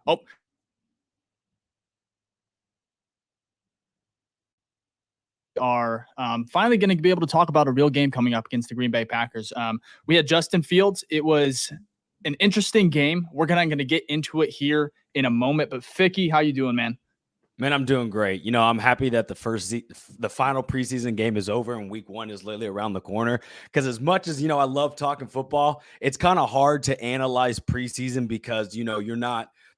Oh, are finally going to be able to talk about a real game coming up against the Green Bay Packers. We had Justin Fields. It was an interesting game. We're going to get into it here in a moment. But Ficky, how you doing, man? Man, I'm doing great. I'm happy that the final preseason game is over and week 1 is literally around the corner. Because as much as, I love talking football, it's kind of hard to analyze preseason because,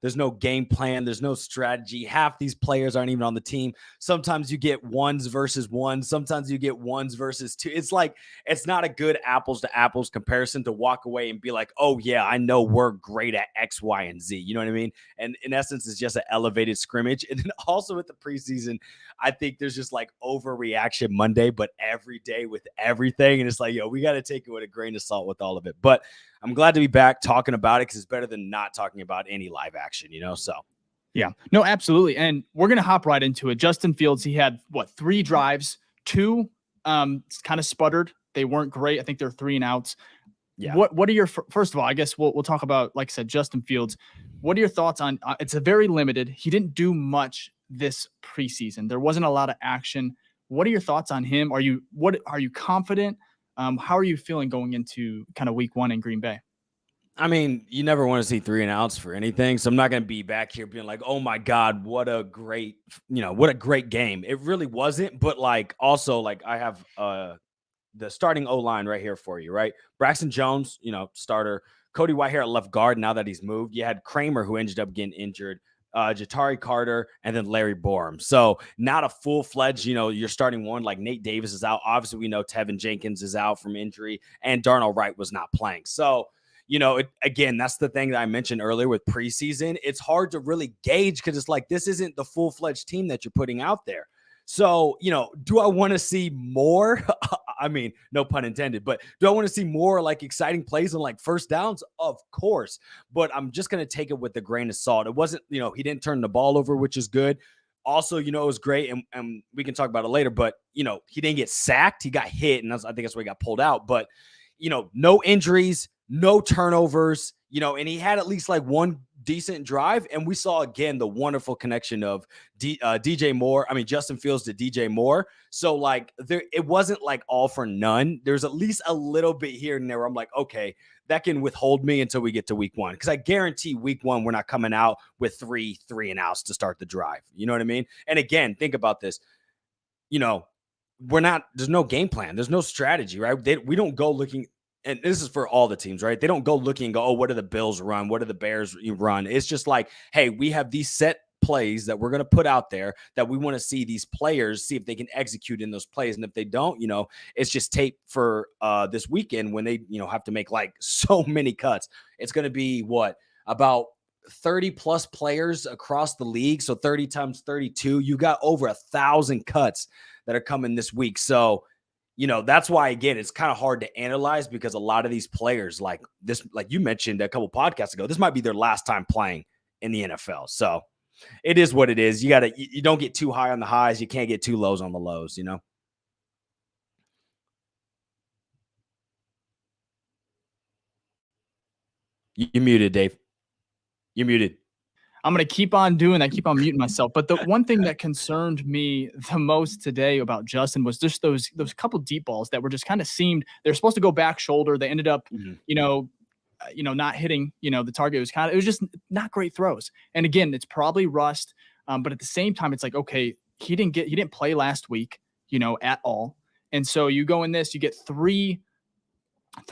there's no game plan. There's no strategy. Half these players aren't even on the team. Sometimes you get ones versus ones. Sometimes you get ones versus two. It's like, it's not a good apples to apples comparison to walk away and be like, oh yeah, I know we're great at X, Y, and Z. You know what I mean? And in essence, it's just an elevated scrimmage. And then also with the preseason, I think there's just like overreaction Monday, but every day with everything. And it's like, we got to take it with a grain of salt with all of it. But I'm glad to be back talking about it because it's better than not talking about any live action, So, yeah, no, absolutely. And we're going to hop right into it. Justin Fields, he had 3 drives, 2 kind of sputtered. They weren't great. I think they're 3 and outs. Yeah. What are your, first of all, I guess we'll talk about, like I said, Justin Fields. What are your thoughts on, it's a very limited, he didn't do much this preseason. There wasn't a lot of action. What are your thoughts on him? Are you confident? How are you feeling going into kind of week 1 in Green Bay? I mean, you never want to see 3 and outs for anything. So I'm not going to be back here being like, oh my God, what a great game. It really wasn't. But also I have the starting O-line right here for you, right? Braxton Jones, starter. Cody Whitehair at left guard now that he's moved. You had Kramer who ended up getting injured. Jatari Carter, and then Larry Borum. So not a full-fledged, you're starting one like Nate Davis is out. Obviously, we know Tevin Jenkins is out from injury, and Darnell Wright was not playing. So, again, that's the thing that I mentioned earlier with preseason. It's hard to really gauge because it's like this isn't the full-fledged team that you're putting out there. So, do I want to see more? I mean, no pun intended, but do I want to see more exciting plays on first downs? Of course, but I'm just going to take it with a grain of salt. It wasn't, he didn't turn the ball over, which is good. Also, it was great, and we can talk about it later, but, he didn't get sacked. He got hit, and I think that's why he got pulled out. But, no injuries, no turnovers, and he had at least one decent drive. And we saw again the wonderful connection of Justin Fields to DJ Moore. So it wasn't all for none. There's at least a little bit here and there where I'm like, okay, that can withhold me until we get to week 1. Because I guarantee week 1, we're not coming out with 3 and outs to start the drive. You know what I mean? And again, think about this. There's no game plan. There's no strategy, right? We don't go looking. And this is for all the teams, right? They don't go looking and go, oh, what do the Bills run? What do the Bears run? It's just like, hey, we have these set plays that we're going to put out there that we want to see these players, see if they can execute in those plays. And if they don't, it's just tape for this weekend when they, have to make so many cuts. It's going to be about 30 plus players across the league. So 30 times 32, you got over 1,000 cuts that are coming this week. So, that's why, again, it's kind of hard to analyze because a lot of these players like you mentioned a couple podcasts ago, this might be their last time playing in the NFL. So it is what it is. You don't get too high on the highs. You can't get too lows on the lows, You're muted, Dave. You're muted. I'm going to keep on doing that, keep on muting myself. But the one thing that concerned me the most today about Justin was just those couple deep balls that were just kind of seemed they're supposed to go back shoulder. They ended up, not hitting, the target. It was just not great throws. And again, it's probably rust. But at the same time, it's like, okay, he didn't play last week, at all. And so you go in this, you get three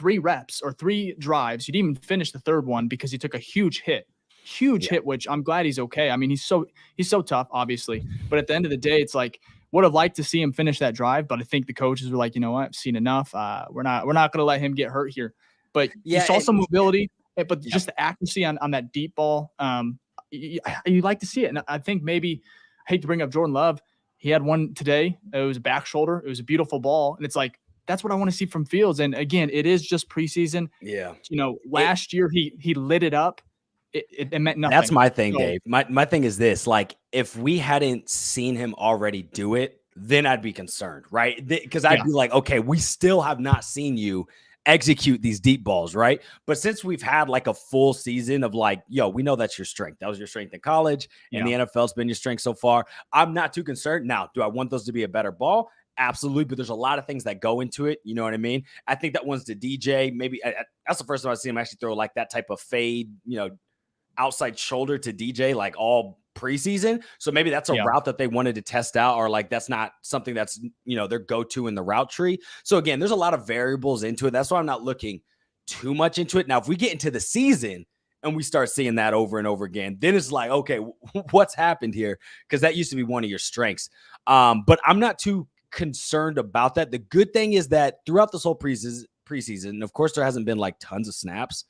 reps or 3 drives. You didn't even finish the third one because he took a huge hit, which I'm glad he's okay. I mean, he's so tough, obviously. But at the end of the day, it's like, would have liked to see him finish that drive. But I think the coaches were like, you know what, I've seen enough. We're not going to let him get hurt here. But you saw some mobility, but just the accuracy on that deep ball, you like to see it. And I think maybe, I hate to bring up Jordan Love. He had one today. It was a back shoulder. It was a beautiful ball. And it's like, that's what I want to see from Fields. And again, it is just preseason. Yeah. Last year he lit it up. It meant nothing. That's my thing, Dave. My thing is this, if we hadn't seen him already do it, then I'd be concerned, right? Because I'd be like, okay, we still have not seen you execute these deep balls, right? But since we've had like a full season of like, yo, we know that's your strength. That was your strength in college, and the NFL's been your strength so far. I'm not too concerned. Now, do I want those to be a better ball? Absolutely, but there's a lot of things that go into it. You know what I mean? I think that one's to DJ. Maybe that's the first time I've seen him actually throw like that type of fade, outside shoulder to DJ, like all preseason. So maybe that's a route that they wanted to test out, or like that's not something that's their go-to in the route tree. So again, there's a lot of variables into it. That's why I'm not looking too much into it. Now, if we get into the season and we start seeing that over and over again, then it's like, okay, what's happened here? Because that used to be one of your strengths. But I'm not too concerned about that. The good thing is that throughout this whole preseason, of course, there hasn't been like tons of snaps.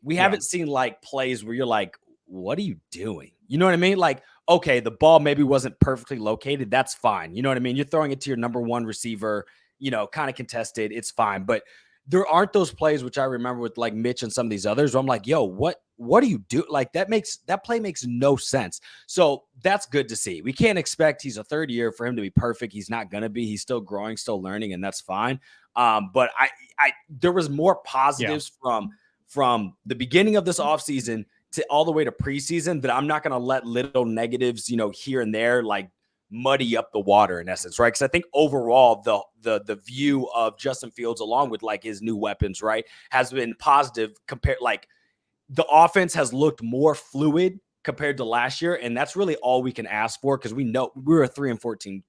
We haven't seen like plays where you're like, what are you doing? You know what I mean? Like, okay, the ball maybe wasn't perfectly located. That's fine. You know what I mean? You're throwing it to your number one receiver, kind of contested. It's fine. But there aren't those plays, which I remember with like Mitch and some of these others, where I'm like, yo, what do you do? Like that play makes no sense. So that's good to see. We can't expect, he's a third year, for him to be perfect. He's not going to be. He's still growing, still learning, and that's fine. But there was more positives from the beginning of this offseason to all the way to preseason that I'm not going to let little negatives, here and there, like muddy up the water in essence, right? Because I think overall the view of Justin Fields, along with like his new weapons, right, has been positive compared. Like the offense has looked more fluid compared to last year, and that's really all we can ask for, because we know we were a 3-14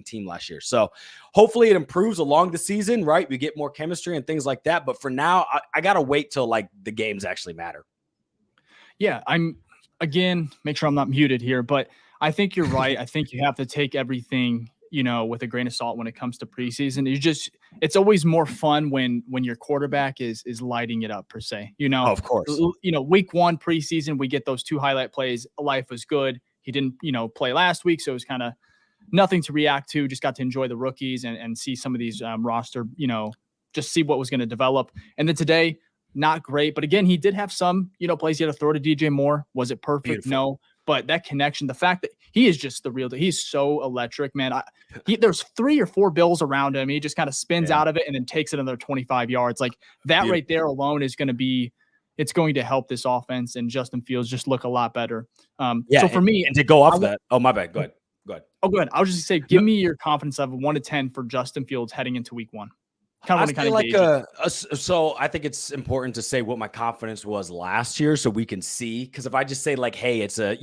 team last year. So hopefully it improves along the season, right? We get more chemistry and things like that. But for now, I got to wait till like the games actually matter. Yeah, make sure I'm not muted here, but I think you're right. I think you have to take everything, with a grain of salt when it comes to preseason. It's always more fun when your quarterback is lighting it up, per se. Of course. Week 1 preseason, we get those 2 highlight plays. Life was good. He didn't, play last week, so it was kind of nothing to react to. Just got to enjoy the rookies and see some of these roster, just see what was going to develop. And then today, not great. But again, he did have some, plays he had to throw to DJ Moore. Was it perfect? Beautiful. No. But that connection, the fact that he is just the real deal. He's so electric, man. There's 3 or 4 bills around him. He just kind of spins out of it and then takes it another 25 yards. Like that right there alone is going to help this offense, and Justin Fields just look a lot better. So for me, and to go off that, oh, my bad. Go ahead. Oh, go ahead. I was just going to say, give me your confidence level 1 to 10 for Justin Fields heading into week 1. So I think it's important to say what my confidence was last year, so we can see. Because if I just say like, hey, it's a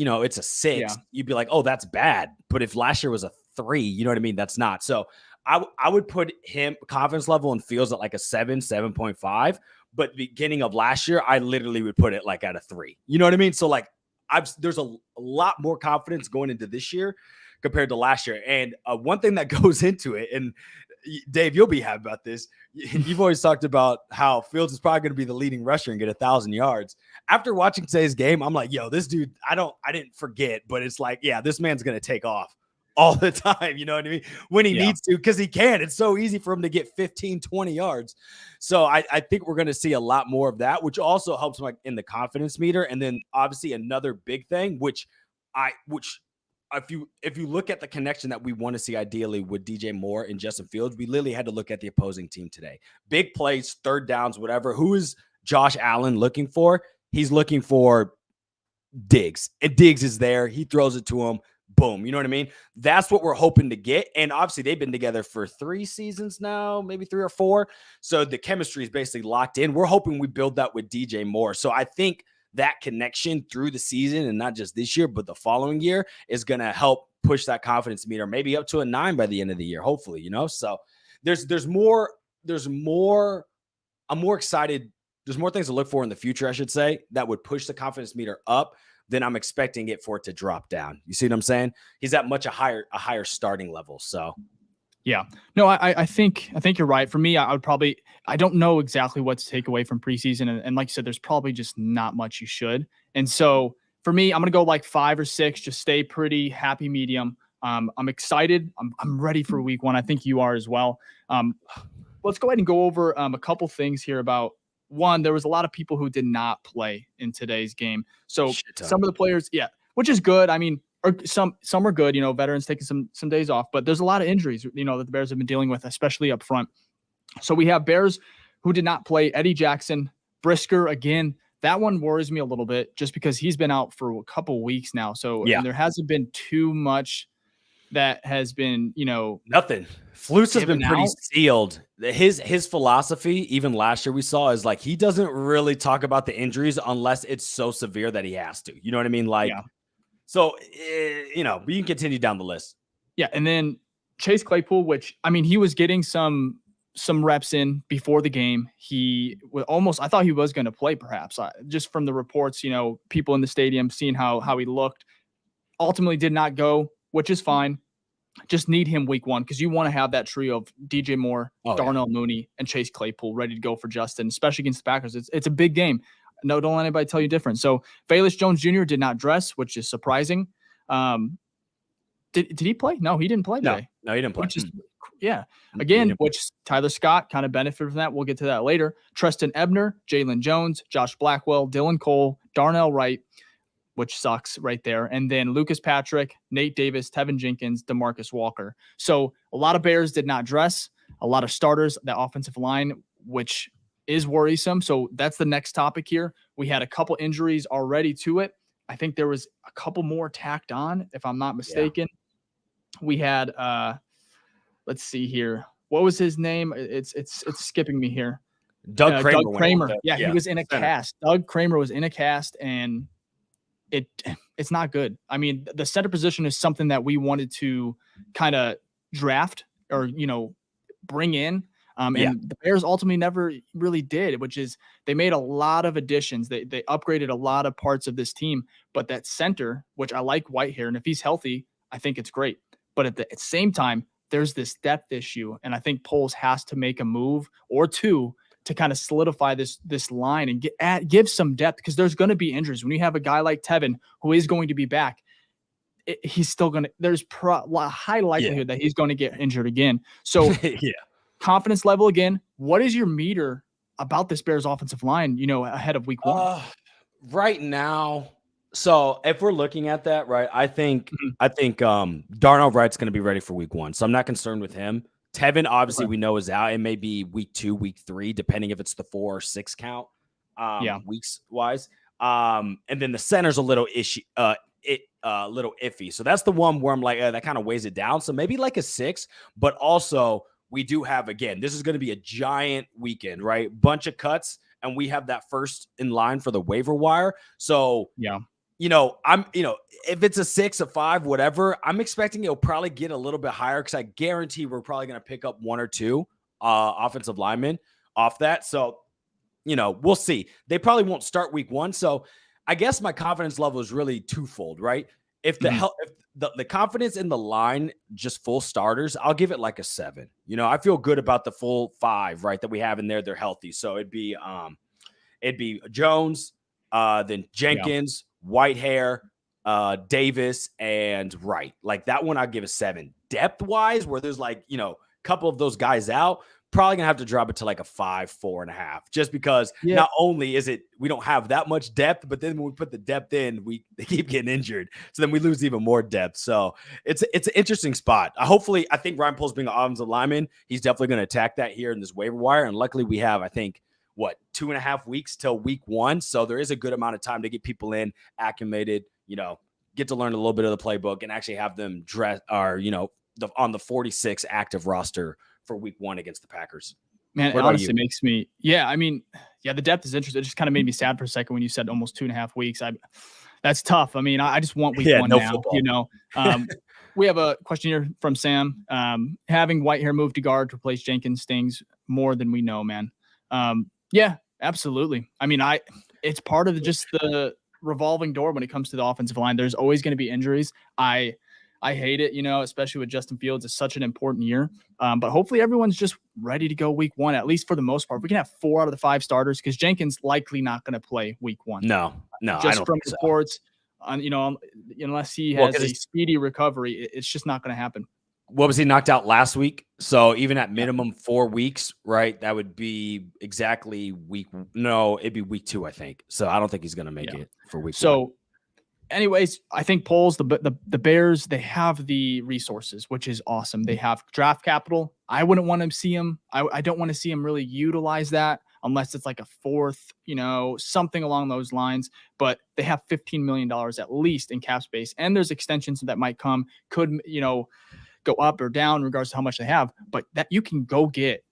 6, you'd be like, oh, that's bad. But if last year was a 3, you know what I mean? That's not. So I would put him confidence level and Fields at like a 7.5. But beginning of last year, I literally would put it like at a 3. You know what I mean? So like there's a lot more confidence going into this year compared to last year. And one thing that goes into it, and Dave, you'll be happy about this. You've always talked about how Fields is probably going to be the leading rusher and get 1,000 yards. After watching today's game, I'm like, yo, this dude, I didn't forget, but it's like, yeah, this man's going to take off all the time. You know what I mean? When he needs to, because he can. It's so easy for him to get 15, 20 yards. So I think we're going to see a lot more of that, which also helps like in the confidence meter. And then obviously another big thing, which if you look at the connection that we want to see ideally with DJ Moore and Justin Fields, we literally had to look at the opposing team today. Big plays, third downs, whatever. Who is Josh Allen looking for? He's looking for Diggs. And Diggs is there. He throws it to him. Boom. You know what I mean? That's what we're hoping to get. And obviously they've been together for 3 seasons now, maybe 3 or 4. So the chemistry is basically locked in. We're hoping we build that with DJ Moore. So I think that connection through the season, and not just this year, but the following year, is going to help push that confidence meter maybe up to a 9 by the end of the year, hopefully, So there's more, I'm more excited. There's more things to look for in the future, I should say, that would push the confidence meter up than I'm expecting it for it to drop down. You see what I'm saying? He's at a higher starting level. So yeah, no, I think you're right. For me, I don't know exactly what to take away from preseason. And like you said, there's probably just not much you should. And so for me, I'm going to go like 5 or 6, just stay pretty happy medium. I'm excited. I'm ready for week 1. I think you are as well. Let's go ahead and go over a couple things here about one. There was a lot of people who did not play in today's game. So some of the players, which is good. I mean, or some are good, veterans taking some days off, but there's a lot of injuries, that the Bears have been dealing with, especially up front. So we have Bears who did not play, Eddie Jackson, Brisker again. That one worries me a little bit just because he's been out for a couple weeks now. So and there hasn't been too much that has been, nothing. Flus has been pretty out. sealed. His philosophy, even last year we saw, is like he doesn't really talk about the injuries unless it's so severe that he has to. You know what I mean? Like, so we can continue down the list. Yeah, and then Chase Claypool, which he was getting some reps in before the game. He was I thought he was going to play, perhaps, just from the reports. People in the stadium seeing how he looked. Ultimately, did not go, which is fine. Just need him week 1 because you want to have that trio of DJ Moore, Darnell Mooney, and Chase Claypool ready to go for Justin, especially against the Packers. It's a big game. No, don't let anybody tell you different. So Velus Jones Jr. did not dress, which is surprising. Did he play? No, he didn't play today. No, he didn't play. Again, which Tyler Scott kind of benefited from that. We'll get to that later. Treston Ebner, Jalen Jones, Josh Blackwell, Dylan Cole, Darnell Wright, which sucks right there. And then Lucas Patrick, Nate Davis, Tevin Jenkins, DeMarcus Walker. So a lot of Bears did not dress. A lot of starters, the offensive line, which is worrisome. So that's the next topic here. We had a couple injuries already to it. I think there was a couple more tacked on, if I'm not mistaken. We had, let's see here. What was his name? It's skipping me here. Doug Kramer. He was in a cast. Doug Kramer was in a cast, and it's not good. The center position is something that we wanted to kind of draft or, bring in. And the Bears ultimately never really did, which is they made a lot of additions. They upgraded a lot of parts of this team, but that center, which I like Whitehair, and if he's healthy, I think it's great. But at the same time, there's this depth issue, and I think Poles has to make a move or two to kind of solidify this line and give some depth, because there's going to be injuries. When you have a guy like Tevin who is going to be back, he's still going to – there's a high likelihood that he's going to get injured again. So confidence level again, what is your meter about this Bears offensive line, ahead of week 1? Right now – so if we're looking at that, right, I think Darnell Wright's going to be ready for week 1. So I'm not concerned with him. Tevin, obviously, we know is out. It may be week 2, week 3, depending if it's the 4 or 6 count, weeks wise. And then the center's a little little iffy. So that's the one where I'm like, that kind of weighs it down. So maybe like a 6, but also we do have, again, this is going to be a giant weekend, right? Bunch of cuts, and we have that first in line for the waiver wire. So if it's a 6, a 5, whatever, I'm expecting it'll probably get a little bit higher, because I guarantee we're probably going to pick up 1 or 2 offensive linemen off that. So, we'll see. They probably won't start week 1. So I guess my confidence level is really twofold, right? If the confidence in the line, just full starters, I'll give it like a 7. I feel good about the full 5, right, that we have in there. They're healthy. So it'd be Jones, then Jenkins, Whitehair, Davis, and Wright. Like that one, I'd give a 7. Depth wise, where there's like, couple of those guys out, probably gonna have to drop it to like a 5, 4.5, just because not only is it, we don't have that much depth, but then when we put the depth in, they keep getting injured. So then we lose even more depth. So it's an interesting spot. I think Ryan Poles being an offensive lineman, he's definitely going to attack that here in this waiver wire. And luckily we have, I think, 2.5 weeks till week 1. So there is a good amount of time to get people in, acclimated, get to learn a little bit of the playbook and actually have them dress or, on the 46 active roster for week 1 against the Packers. Man, it honestly makes me, the depth is interesting. It just kind of made me sad for a second when you said almost 2.5 weeks. That's tough. I just want week 1 now, football. We have a question here from Sam. Having Whitehair move to guard to replace Jenkins stings more than we know, man. Yeah, absolutely. It's part of just the revolving door when it comes to the offensive line. There's always going to be injuries. I hate it, especially with Justin Fields. It's such an important year. But hopefully everyone's just ready to go week 1, at least for the most part. We can have 4 out of the 5 starters, because Jenkins likely not going to play week 1. No, just I don't from reports, unless he has a speedy recovery, it's just not going to happen. What was he knocked out last week? So even at minimum 4 weeks, right? That would be exactly it'd be week 2, I think. So I don't think he's going to make it for week 1. anyways, I think polls, the Bears, they have the resources, which is awesome. They have draft capital. I wouldn't want to see them. I don't want to see them really utilize that unless it's like a fourth, something along those lines. But they have $15 million at least in cap space, and there's extensions that might come, could go up or down in regards to how much they have. But that you can go get,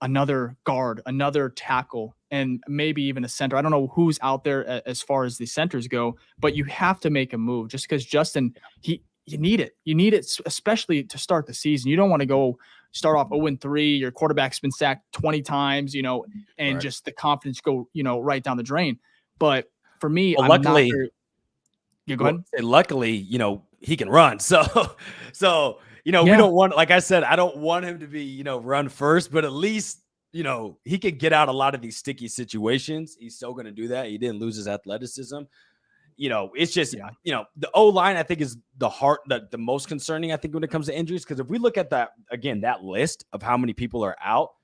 another guard, another tackle, and maybe even a center. I don't know who's out there as far as the centers go, but you have to make a move just because Justin, you need it. You need it, especially to start the season. You don't want to go start off 0-3. Your quarterback's been sacked 20 times, and just the confidence go, right down the drain. But for me, well, luckily, go ahead. Luckily, he can run. So we don't want, like I said, I don't want him to be, run first, but at least, he could get out a lot of these sticky situations. He's still going to do that. He didn't lose his athleticism. It's just, the O-line, I think, is the most concerning, I think, when it comes to injuries. Because if we look at that list of how many people are out,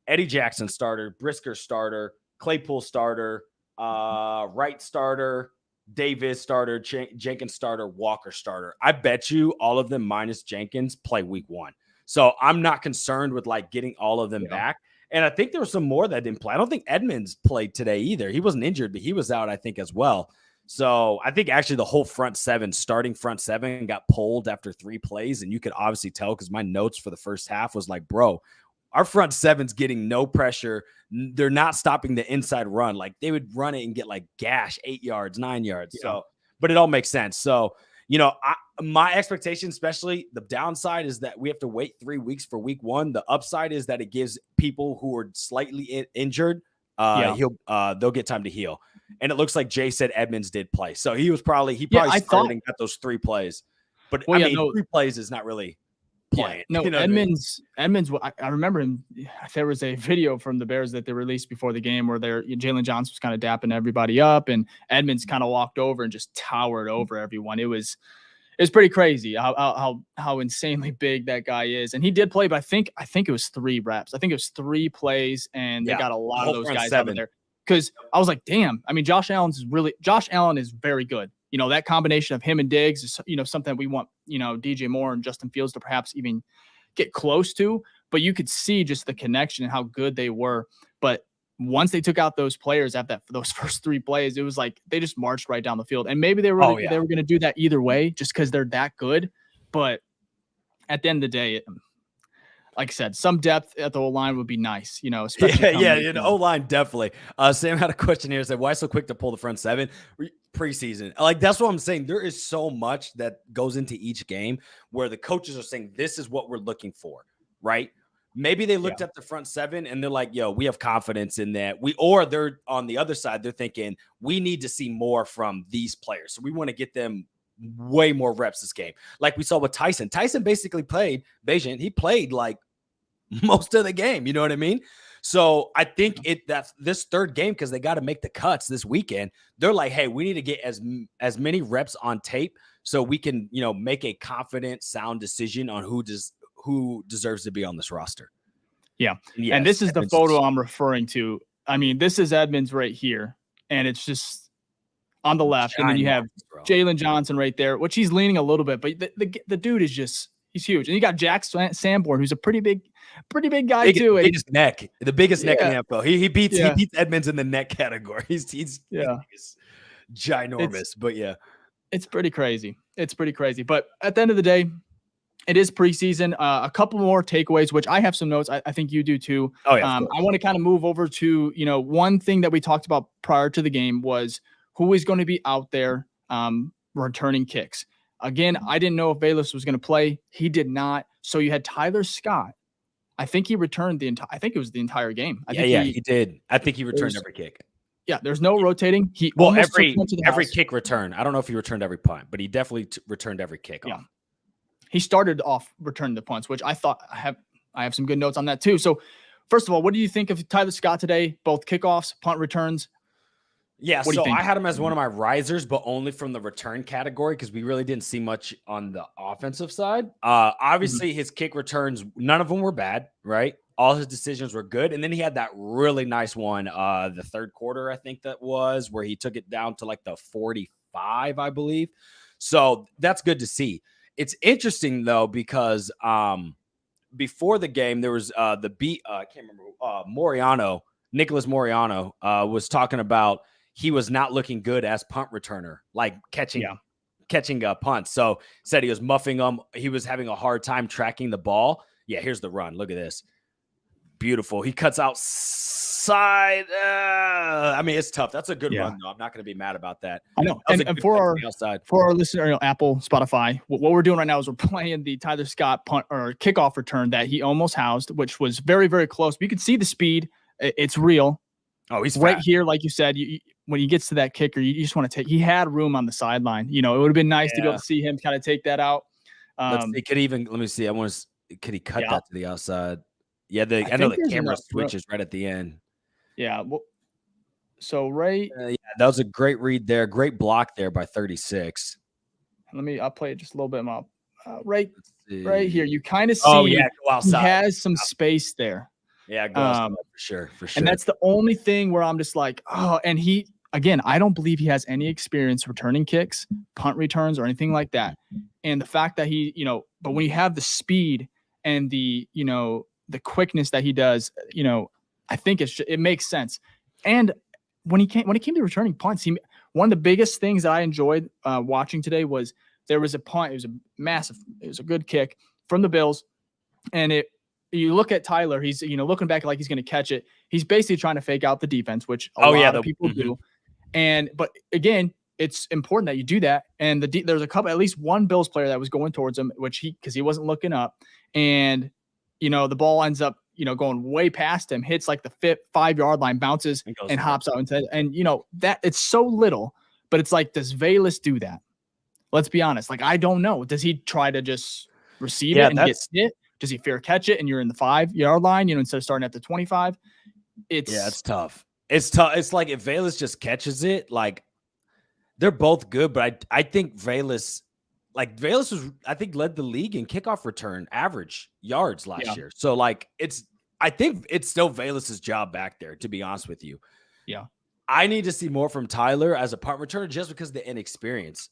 Eddie Jackson starter, Brisker starter, Claypool starter, Wright starter, Davis starter, Jenkins starter, Walker starter. I bet you all of them minus Jenkins play week 1. So I'm not concerned with getting all of them back. And I think there were some more that didn't play. I don't think Edmonds played today either. He wasn't injured, but he was out, I think, as well. So I think actually the whole starting front seven got pulled after 3 plays. And you could obviously tell because my notes for the first half was like, bro, our front seven's getting no pressure. They're not stopping the inside run. They would run it and get gash 8 yards, 9 yards. Yeah. So, but it all makes sense. So, my expectation, especially the downside, is that we have to wait 3 weeks for week 1. The upside is that it gives people who are slightly injured, they'll get time to heal. And it looks like Jay said Edmonds did play. So he probably started and got those 3 plays. But 3 plays is not really playing. Yeah, no, Edmonds, I remember him. There was a video from the Bears that they released before the game where Jalen Johnson was kind of dapping everybody up, and Edmonds kind of walked over and just towered over everyone. It was pretty crazy how insanely big that guy is. And he did play, but I think it was 3 reps. I think it was 3 plays, and they got a lot of those guys out of there. Because I was like, damn. I mean, Josh Allen is very good. That combination of him and Diggs is, something we want, DJ Moore and Justin Fields to perhaps even get close to. But you could see just the connection and how good they were. But once they took out those players after those first 3 plays, it was like they just marched right down the field. And maybe they were going to do that either way just because they're that good. But at the end of the day, like I said, some depth at the O-line would be nice, especially. O-line definitely. Sam had a question here. Said, why so quick to pull the front 7? Preseason. That's what I'm saying. There is so much that goes into each game where the coaches are saying, this is what we're looking for, right? Maybe they looked at the front 7 and they're like, yo, we have confidence in that. Or they're on the other side. They're thinking we need to see more from these players. So we want to get them way more reps this game. Like we saw with Tyson. Tyson basically played Bayesian. He played most of the game. You know what I mean? So I think that's this third game, because they got to make the cuts this weekend. They're like, hey, we need to get as many reps on tape so we can, make a confident, sound decision on who deserves to be on this roster. Yeah. Yes, and this is Edmonds, the photo I'm referring to. I mean, this is Edmonds right here, and it's just on the left. And then you have Jalen Johnson right there, which he's leaning a little bit, but the dude is he's huge. And you got Jack Sanborn, who's a pretty big guy too. Biggest neck, the biggest neck in the NFL. He beats Edmonds in the neck category. He's ginormous, but it's pretty crazy. But at the end of the day, it is preseason. A couple more takeaways, which I have some notes. I think you do too. Oh yeah. I want to kind of move over to, one thing that we talked about prior to the game was who is going to be out there returning kicks. Again, I didn't know if Bayless was going to play. He did not. So you had Tyler Scott. I think he returned I think it was the entire game. He did. I think he returned every kick. Yeah, there's no rotating. Every kick return. I don't know if he returned every punt, but he definitely returned every kick. Yeah. He started off returning the punts, which I thought I have some good notes on that too. So first of all, what do you think of Tyler Scott today? Both kickoffs, punt returns. Yeah, so I had him as one of my risers, but only from the return category because we really didn't see much on the offensive side. Obviously, his kick returns, none of them were bad, right? All his decisions were good. And then he had that really nice one, the third quarter, I think that was, where he took it down to like the 45 5, I believe. So that's good to see. It's interesting though, because before the game, there was I can't remember, Nicholas Moriano was talking about he was not looking good as punt returner, like catching punts. So said he was muffing them. He was having a hard time tracking the ball. Yeah, here's the run. Look at this. Beautiful. He cuts outside. I mean, it's tough. That's a good run, though. I'm not going to be mad about that. I know. And for our listener, Apple, Spotify, what we're doing right now is we're playing the Tyler Scott punt or kickoff return that he almost housed, which was very, very close. But you can see the speed. It's real. Oh, he's right fast. Here, like you said. When he gets to that kicker, you just want to take. He had room on the sideline. It would have been nice to be able to see him kind of take that out. Let me see. Could he cut that to the outside? Yeah, I know the camera switches right at the end. Yeah. Well, so right. Yeah, that was a great read there. Great block there by 36. I'll play it just a little bit more. Right here. You kind of see. Oh yeah, go outside. He has some space there. Yeah, go outside for sure. And that's the only thing where I'm just like, oh, and again, I don't believe he has any experience returning kicks, punt returns, or anything like that. And the fact that but when you have the speed and the quickness that he does, I think it makes sense. And when it came to returning punts, one of the biggest things that I enjoyed watching today was there was a punt. It was a good kick from the Bills. And you look at Tyler, he's looking back like he's going to catch it. He's basically trying to fake out the defense, which a lot of people do. But again, it's important that you do that. And there's at least one Bills player that was going towards him, because he wasn't looking up. And the ball ends up, going way past him, hits like the 5-yard line, bounces and hops out instead. And that it's so little, but it's like, does Velus do that? Let's be honest. Like, I don't know. Does he try to just receive it and get hit? Does he fair catch it and you're in the 5-yard line, instead of starting at the 25? It's tough. It's tough. It's like if Velus just catches it, like they're both good, but I think Velus was, I think, led the league in kickoff return average yards last year. So like I think it's still Velus's job back there, to be honest with you. Yeah. I need to see more from Tyler as a punt returner just because of the inexperience.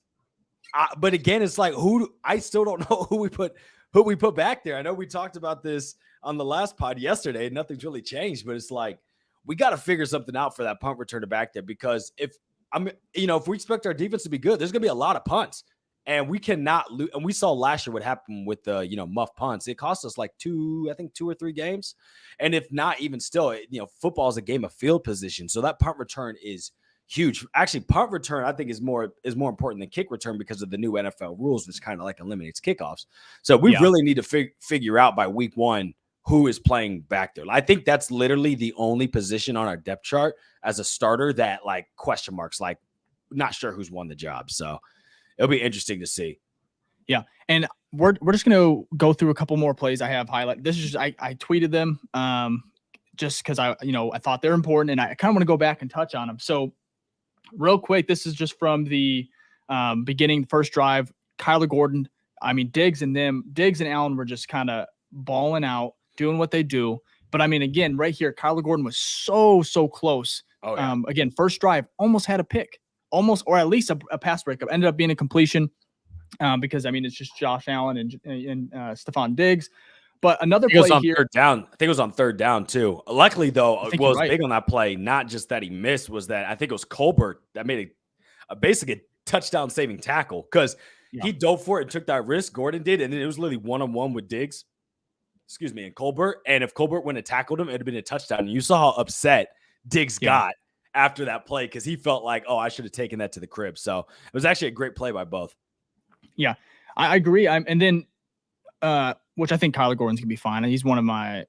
But again, it's like I still don't know who we put back there. I know we talked about this on the last pod yesterday. Nothing's really changed, but it's like we got to figure something out for that punt returner back there, because if we expect our defense to be good, there's going to be a lot of punts, and we cannot lose. And we saw last year what happened with the muff punts. It cost us like 2 or 3 games, and if not even still, football is a game of field position, so that punt return is huge. Actually, punt return I think is more important than kick return because of the new NFL rules, which kind of like eliminates kickoffs. So we really need to figure out by week 1 who is playing back there. I think that's literally the only position on our depth chart as a starter that like question marks, like not sure who's won the job. So it'll be interesting to see. Yeah. And we're just going to go through a couple more plays I have highlighted. This is just, I tweeted them just because I thought they're important, and I kind of want to go back and touch on them. So real quick, this is just from the beginning, first drive. Kyler Gordon, Diggs and Allen were just kind of balling out, doing what they do. But again, right here, Kyler Gordon was so close. Oh, yeah. Again, first drive, almost had a pick, or at least a pass breakup. Ended up being a completion because it's just Josh Allen and Stephon Diggs. But another play here. Third down. I think it was on third down too. Luckily, though, what was big on that play, not just that he missed, was that I think it was Colbert that made basically a touchdown saving tackle, because he dove for it and took that risk. Gordon did, and then it was literally one-on-one with Diggs. And Colbert. And if Colbert wouldn't have tackled him, it'd have been a touchdown. And you saw how upset Diggs got after that play, because he felt like, I should have taken that to the crib. So it was actually a great play by both. Yeah, I agree. And then, which I think Kyler Gordon's gonna be fine. He's I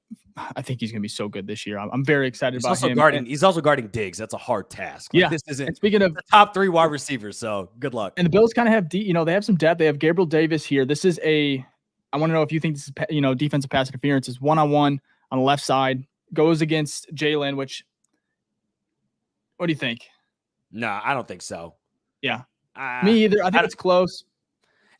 think he's gonna be so good this year. I'm very excited about him. He's also guarding Diggs. That's a hard task. This isn't. And speaking of the top 3 wide receivers, so good luck. And the Bills kind of have they have some depth. They have Gabriel Davis here. This is I want to know if you think this is defensive pass interference. Is 1-on-1 on the left side, goes against Jalen. What do you think? No, I don't think so. Yeah, me either. I think it's close.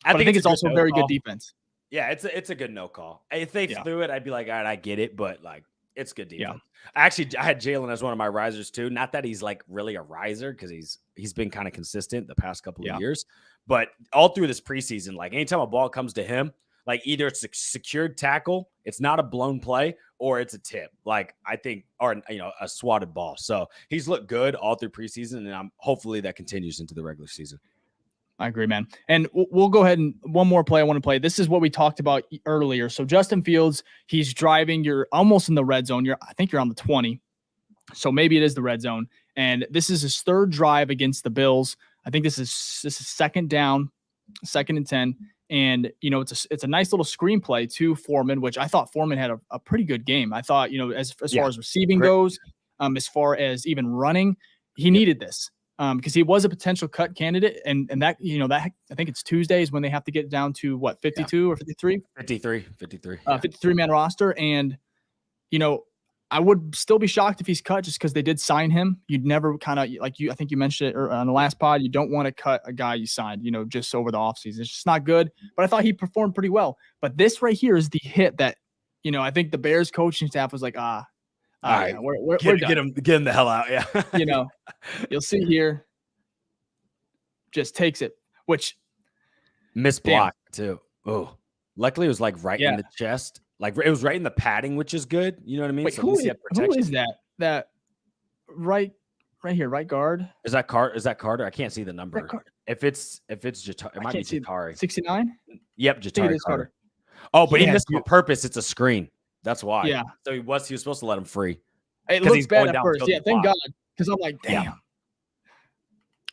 I think it's also a very good defense. Yeah, it's a good no call. If they threw it, I'd be like, all right, I get it, but like It's good Yeah. defense. Actually, I had Jalen as one of my risers too. Not that he's like really a riser because he's been kind of consistent the past couple of years, but all through this preseason, like anytime a ball comes to him, like either it's a secured tackle, it's not a blown play, or it's a tip. Like I think, or a swatted ball. So he's looked good all through preseason, and hopefully that continues into the regular season. I agree, man. And we'll go ahead and one more play I want to play. This is what we talked about earlier. So Justin Fields, he's driving. You're almost in the red zone. I think you're on the 20. So maybe it is the red zone. And this is his third drive against the Bills. I think this is second down, 2nd and 10. And, it's a nice little screenplay to Foreman, which I thought Foreman had a pretty good game. I thought, as far as receiving goes, as far as even running, he needed this. Because he was a potential cut candidate, and that that I think it's Tuesdays when they have to get down to 52 or 53? 53-man roster, and I would still be shocked if he's cut just because they did sign him. You'd never kind of I think you mentioned it on the last pod. You don't want to cut a guy you signed, just over the offseason. It's just not good. But I thought he performed pretty well. But this right here is the hit that I think the Bears coaching staff was like, all right, we're done. Get him the hell out. Yeah. You'll see here. Just takes it, which missed block too. Oh, luckily it was like right in the chest. Like it was right in the padding, which is good. You know what I mean? Wait, so who is that? That right here, right guard. Is that Carter? I can't see the number. If it's Jatari, it might be Jatari. 69. Yep, Jatari Carter. Oh, but he missed on purpose. It's a screen. That's why. Yeah. So he was supposed to let him free. It looks bad at first. Yeah, thank God. Because I'm like, damn.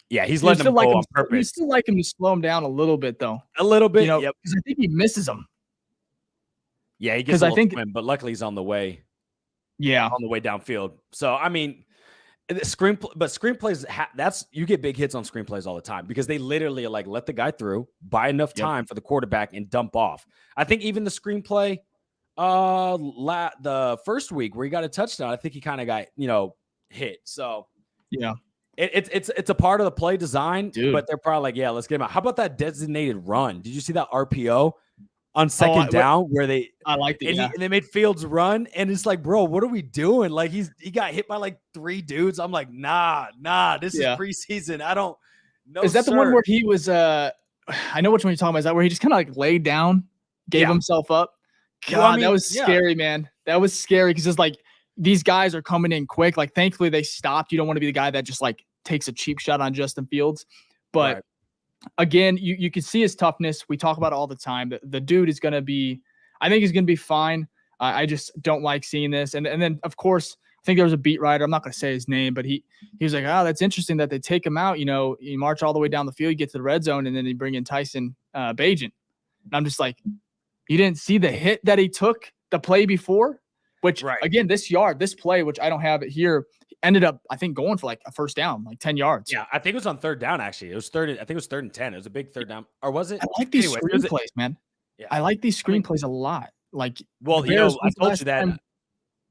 Yeah, he's letting him go on purpose. You still like him to slow him down a little bit, though. A little bit, because I think he misses him. Yeah, he gets a little swim, but luckily he's on the way. Yeah, on the way downfield. So I mean, screenplays. That's you get big hits on screenplays all the time because they literally are like let the guy through, buy enough time for the quarterback, and dump off. I think even the screenplay, the first week where he got a touchdown, I think he kind of got hit. So yeah. It's a part of the play design, but they're probably like, yeah, let's get him out. How about that designated run? Did you see that RPO on second down where I liked it, and they made Fields run, and it's like, bro, what are we doing? Like he got hit by like 3 dudes. I'm like, nah, this is preseason. I don't know. Is that the one where he was? I know which one you're talking about. Is that where he just kind of like laid down, gave himself up? God, that was scary, man. That was scary because it's like. These guys are coming in quick. Like, thankfully, they stopped. You don't want to be the guy that just like takes a cheap shot on Justin Fields. But again, you can see his toughness. We talk about it all the time. The dude is going to be, I think he's going to be fine. I just don't like seeing this. And then, of course, I think there was a beat writer. I'm not going to say his name, but he was like, oh, that's interesting that they take him out. You march all the way down the field, you get to the red zone, and then they bring in Tyson Bagent. And I'm just like, you didn't see the hit that he took the play before? Which, again, this play, which I don't have it here, ended up, I think, going for like a first down, like 10 yards. Yeah, I think it was on third down, actually. It was I think it was 3rd and 10. It was a big third down. Or was it? I like these screenplays, man. Yeah. I like these screenplays a lot. Like, well, I told you that.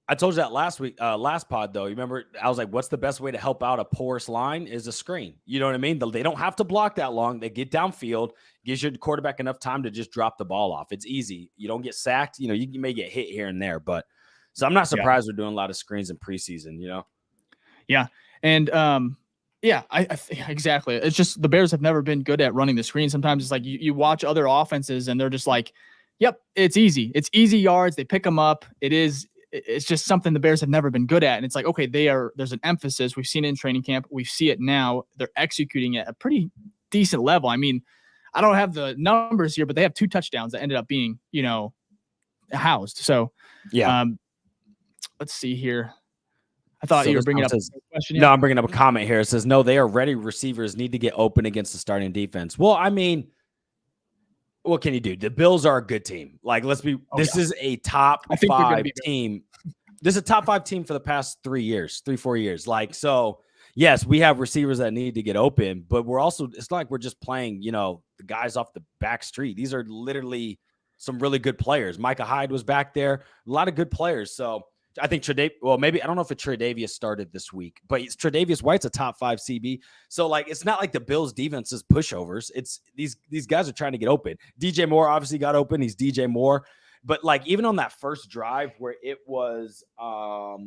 I told you that last week, last pod, though. You remember, I was like, what's the best way to help out a porous line is a screen. You know what I mean? They don't have to block that long. They get downfield, gives your quarterback enough time to just drop the ball off. It's easy. You don't get sacked. You may get hit here and there, but so I'm not surprised we're doing a lot of screens in preseason, Yeah. And, I think exactly. It's just the Bears have never been good at running the screen. Sometimes it's like you watch other offenses and they're just like, yep, it's easy. It's easy yards. They pick them up. It's just something the Bears have never been good at. And it's like, okay, there's an emphasis. We've seen it in training camp. We see it now. They're executing at a pretty decent level. I mean, I don't have the numbers here, but they have 2 touchdowns that ended up being, housed. So, let's see here. I thought you were bringing up a question. No, I'm bringing up a comment here. It says, no, they are ready. Receivers need to get open against the starting defense. Well, I mean, what can you do? The Bills are a good team. Like, this is a top 5 team. This is a top 5 team for the past 4 years. Like, so yes, we have receivers that need to get open, but it's not like we're just playing, the guys off the back street. These are literally some really good players. Micah Hyde was back there. A lot of good players. So I think maybe I don't know if Tredavious started this week, but Tredavious White's a top 5 CB. So like, it's not like the Bills defense is pushovers. It's these guys are trying to get open. DJ Moore obviously got open. He's DJ Moore. But like even on that first drive where it was,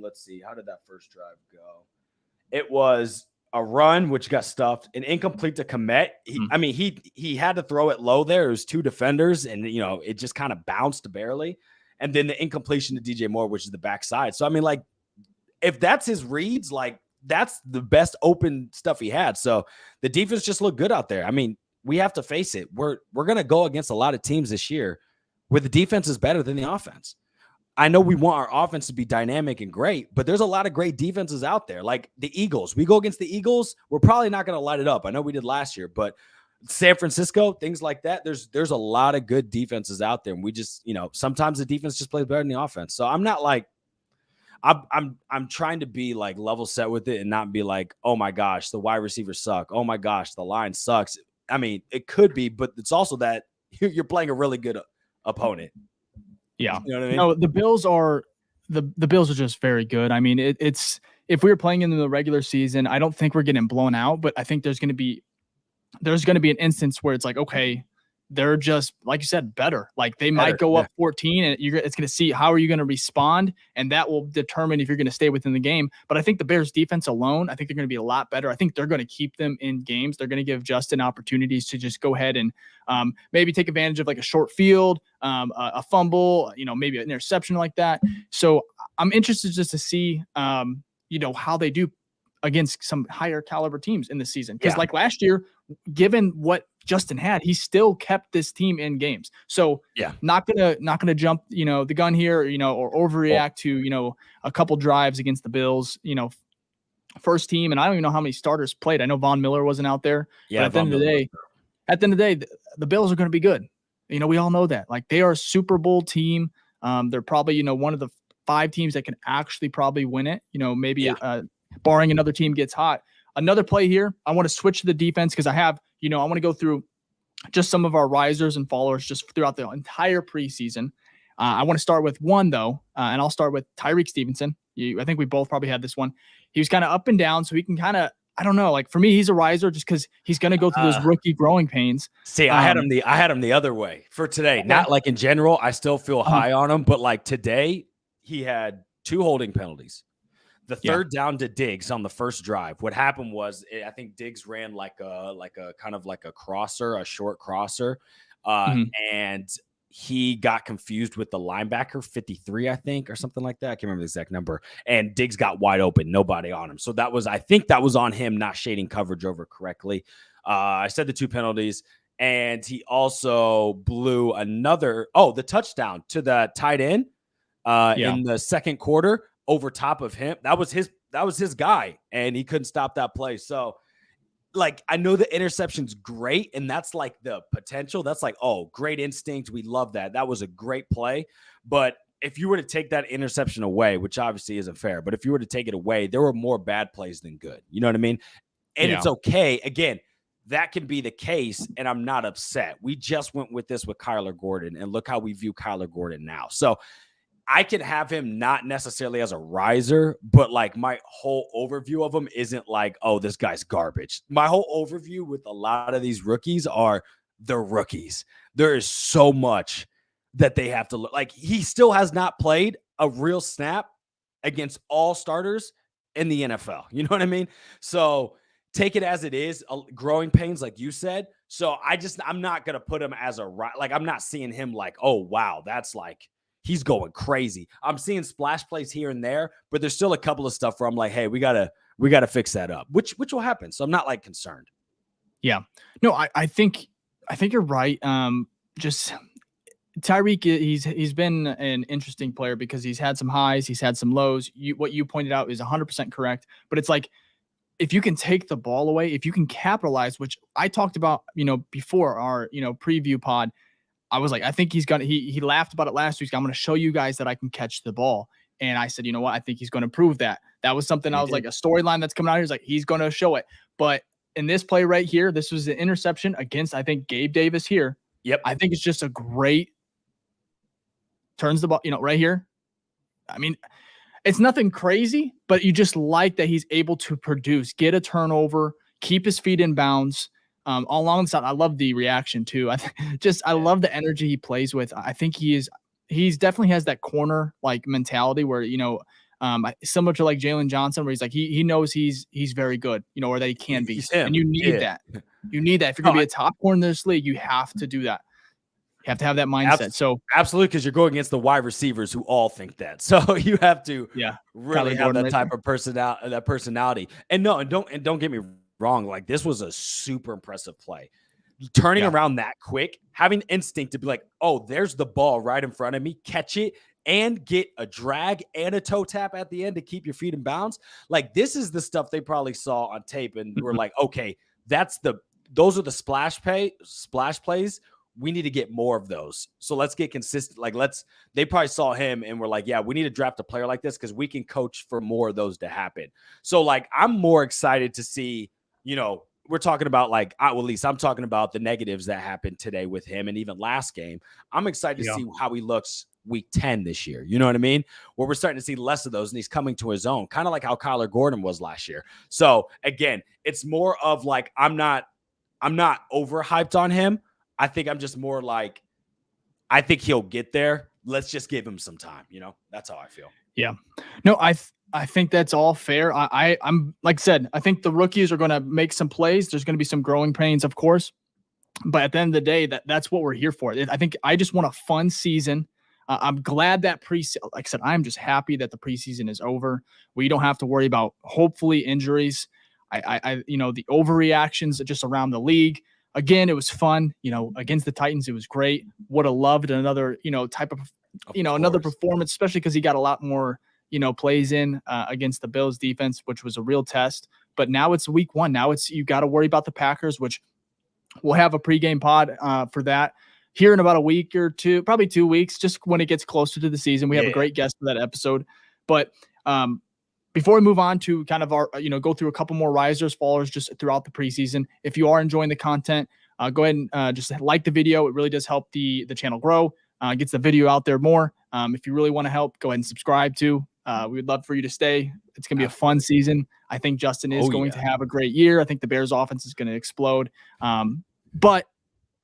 let's see, how did that first drive go? It was a run which got stuffed, an incomplete to Komet. He had to throw it low there. It was 2 defenders, and it just kind of bounced barely. And then the incompletion to DJ Moore, which is the backside. So I mean, like, if that's his reads, like that's the best open stuff he had. So the defense just looked good out there. I mean, we have to face it. We're gonna go against a lot of teams this year where the defense is better than the offense. I know we want our offense to be dynamic and great, but there's a lot of great defenses out there. Like the Eagles, we go against the Eagles, we're probably not going to light it up. I know we did last year, but San Francisco, things like that. There's a lot of good defenses out there, and we just, sometimes the defense just plays better than the offense. So I'm not like, I'm trying to be like level set with it and not be like, oh my gosh, the wide receivers suck. Oh my gosh, the line sucks. I mean, it could be, but it's also that you're playing a really good opponent. Yeah. You know what I mean? No, the Bills are just very good. I mean, it's if we were playing in the regular season, I don't think we're getting blown out, but I think there's going to be an instance where it's like, okay, they're just, like you said, better. Like they might go up 14 and it's going to see how are you going to respond, and that will determine if you're going to stay within the game. But I think the Bears defense alone, I think they're going to be a lot better. I think they're going to keep them in games. They're going to give Justin opportunities to just go ahead and maybe take advantage of like a short field, a fumble, maybe an interception like that. So I'm interested just to see, how they do against some higher caliber teams in the season. Because like last year, given what Justin had, he still kept this team in games. So not gonna jump, the gun here, or overreact to, a couple drives against the Bills, first team. And I don't even know how many starters played. I know Von Miller wasn't out there. Yeah. But at the end of the day, the Bills are going to be good. We all know that. Like they are a Super Bowl team. They're probably, one of the 5 teams that can actually probably win it. Barring another team gets hot. Another play here, I want to switch to the defense because I have, I want to go through just some of our risers and followers just throughout the entire preseason. I want to start with one, though, and I'll start with Tyreek Stevenson. I think we both probably had this one. He was kind of up and down, so he can kind of, I don't know, like for me, he's a riser just because he's going to go through those rookie growing pains. See, I had him the other way for today. Okay. Not like in general, I still feel high on him, but like today, he had 2 holding penalties. The third down to Diggs on the first drive. What happened was, I think Diggs ran like a kind of like a crosser, a short crosser, and he got confused with the linebacker, 53, I think, or something like that. I can't remember the exact number. And Diggs got wide open, nobody on him. So I think that was on him not shading coverage over correctly. I said the 2 penalties, and he also blew the touchdown to the tight end in the second quarter. Over top of him. That was his guy, and he couldn't stop that play. So like, I know the interception's great, and that's like the potential. That's like, oh, great instinct. We love that. That was a great play. But if you were to take that interception away, which obviously isn't fair, but if you were to take it away, there were more bad plays than good. You know what I mean? And it's okay. Again, that can be the case, and I'm not upset. We just went with this with Kyler Gordon, and look how we view Kyler Gordon now. So I can have him not necessarily as a riser, but like my whole overview of him isn't like, oh, this guy's garbage. My whole overview with a lot of these rookies are the rookies. There is so much that they have to look like. He still has not played a real snap against all starters in the NFL. You know what I mean? So take it as it is, growing pains, like you said. So I'm not going to put him as I'm not seeing him like, oh, wow, that's like, he's going crazy. I'm seeing splash plays here and there, but there's still a couple of stuff where I'm like, hey, we gotta fix that up, which will happen. So I'm not like concerned. Yeah, no, I think you're right. Just Tyreek, he's been an interesting player because he's had some highs, he's had some lows. What you pointed out is 100% correct, but it's like, if you can take the ball away, if you can capitalize, which I talked about, before our, preview pod. I was like, I think he's he laughed about it last week. I'm going to show you guys that I can catch the ball. And I said, you know what? I think he's going to prove that. That was something I was like, a storyline that's coming out here. He's like, he's going to show it. But in this play right here, this was an interception against, I think, Gabe Davis here. Yep. I think it's just a great turns the ball, right here. I mean, it's nothing crazy, but you just like that he's able to produce, get a turnover, keep his feet in bounds. All along the side, I love the reaction too. I love the energy he plays with. I think he is he's definitely has that corner like mentality where, similar to like Jalen Johnson, where he's like, he knows he's very good, or that he can be. He's him. And you need that. You need that. If you're going to be a top corner in this league, you have to do that. You have to have that mindset. So absolutely, because you're going against the wide receivers who all think that. So you have to really have that type of personality. And don't get me wrong. Like, this was a super impressive play. Turning around that quick, having instinct to be like, oh, there's the ball right in front of me, catch it, and get a drag and a toe tap at the end to keep your feet in bounds. Like, this is the stuff they probably saw on tape and were like, okay, those are the splash plays. We need to get more of those. So let's get consistent. Like, they probably saw him and were like, yeah, we need to draft a player like this because we can coach for more of those to happen. So, like, I'm more excited to see, we're talking about at least I'm talking about the negatives that happened today with him and even last game. I'm excited to see how he looks week 10 this year. You know what I mean? Where we're starting to see less of those and he's coming to his own, kind of like how Kyler Gordon was last year. So again, it's more of like, I'm not overhyped on him. I think I'm just more like, I think he'll get there. Let's just give him some time. That's how I feel. Yeah. No, I think that's all fair. I'm like I said, I think the rookies are going to make some plays. There's going to be some growing pains, of course. But at the end of the day, that's what we're here for. I think I just want a fun season. I'm glad that like I said, I'm just happy that the preseason is over. We don't have to worry about hopefully injuries. The overreactions just around the league. Again, it was fun. Against the Titans, it was great. Would have loved another, type of another performance, especially because he got a lot more, plays in against the Bills defense, which was a real test. But now it's week 1. Now you got to worry about the Packers, which we'll have a pregame pod for that here in about a week or two, probably 2 weeks, just when it gets closer to the season. We have a great guest for that episode. But before we move on to kind of our, go through a couple more risers, fallers just throughout the preseason. If you are enjoying the content, go ahead and just like the video. It really does help the channel grow, gets the video out there more. If you really want to help, go ahead and subscribe too. We would love for you to stay. It's going to be a fun season. I think Justin is going to have a great year. I think the Bears offense is going to explode. But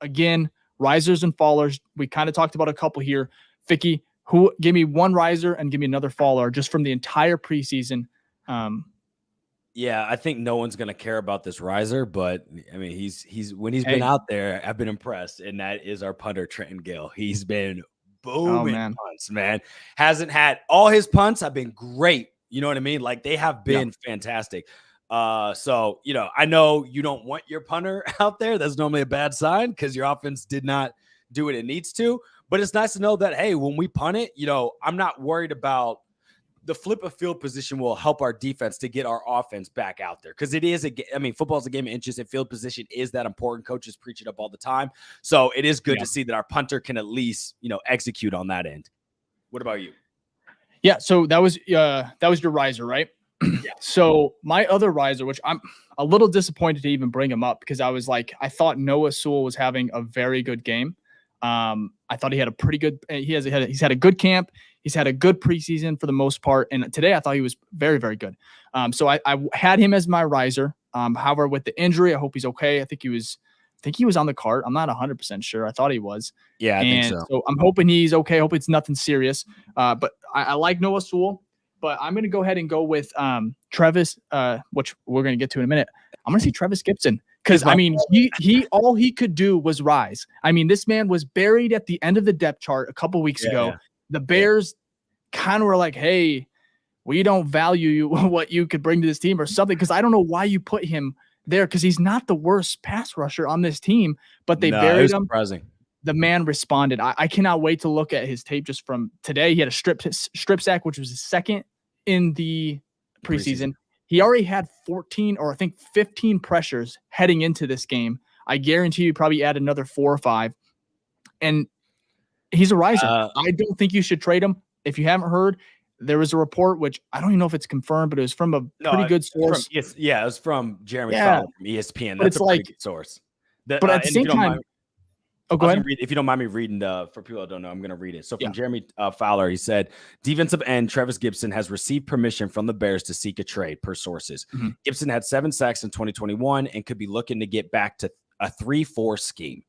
again, risers and fallers, we kind of talked about a couple here. Ficky, who give me one riser and give me another faller just from the entire preseason. I think no one's going to care about this riser, but I mean, he's when he's been out there, I've been impressed. And that is our punter, Trenton Gill. He's been booming punts, man. Hasn't had all his punts have been great. You know what I mean? Like, they have been fantastic. So, I know you don't want your punter out there. That's normally a bad sign because your offense did not do what it needs to. But it's nice to know that, hey, when we punt it, I'm not worried about the flip of field position will help our defense to get our offense back out there. Because it is football is a game of inches, and field position is that important. Coaches preach it up all the time. So it is good to see that our punter can at least, execute on that end. What about you? Yeah. So that was your riser, right? So my other riser, which I'm a little disappointed to even bring him up because I thought Noah Sewell was having a very good game. I thought he had a pretty good, he's had a good camp. He's had a good preseason for the most part. And today I thought he was very, very good. So I had him as my riser. However, with the injury, I hope he's okay. I think he was on the cart. I'm not 100% sure. I thought he was. Yeah, I think so. So I'm hoping he's okay. I hope it's nothing serious. But I like Noah Sewell, but I'm going to go ahead and go with Trevis, which we're going to get to in a minute. I'm going to see Trevis Gipson. Because, all he could do was rise. I mean, this man was buried at the end of the depth chart a couple weeks ago. Yeah. The Bears kind of were like, hey, we don't value you, what you could bring to this team or something. Because I don't know why you put him there because he's not the worst pass rusher on this team. But they buried him. Surprising. The man responded. I cannot wait to look at his tape just from today. He had a strip sack, which was his second in the preseason. He already had 14 or I think 15 pressures heading into this game. I guarantee you probably add another 4 or 5. And he's a riser. I don't think you should trade him. If you haven't heard, there was a report, which I don't even know if it's confirmed, but it was from a pretty good source. It was from Jeremy Fowler from ESPN. That's a pretty good source. But at the same time, go ahead. If you don't mind me reading, for people that don't know, I'm going to read it. So from Jeremy Fowler, he said, defensive end Trevis Gipson has received permission from the Bears to seek a trade per sources. Mm-hmm. Gibson had 7 sacks in 2021 and could be looking to get back to a 3-4 scheme.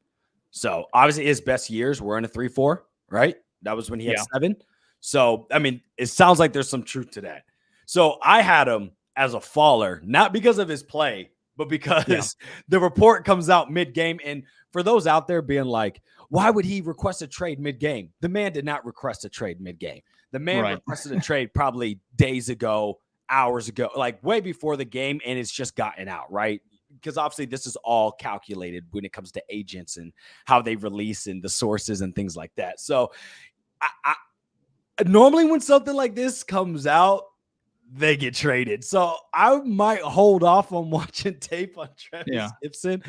So obviously his best years were in a 3-4, right? That was when he had Yeah. 7. So, I mean, it sounds like there's some truth to that. So I had him as a faller, not because of his play, but because the report comes out mid-game. And for those out there being like, why would he request a trade mid-game? The man did not request a trade mid-game. The man requested a trade probably days ago, hours ago, like way before the game, and it's just gotten out, right? Because obviously this is all calculated when it comes to agents and how they release and the sources and things like that. So I normally when something like this comes out, they get traded. So I might hold off on watching tape on Trevis Gipson.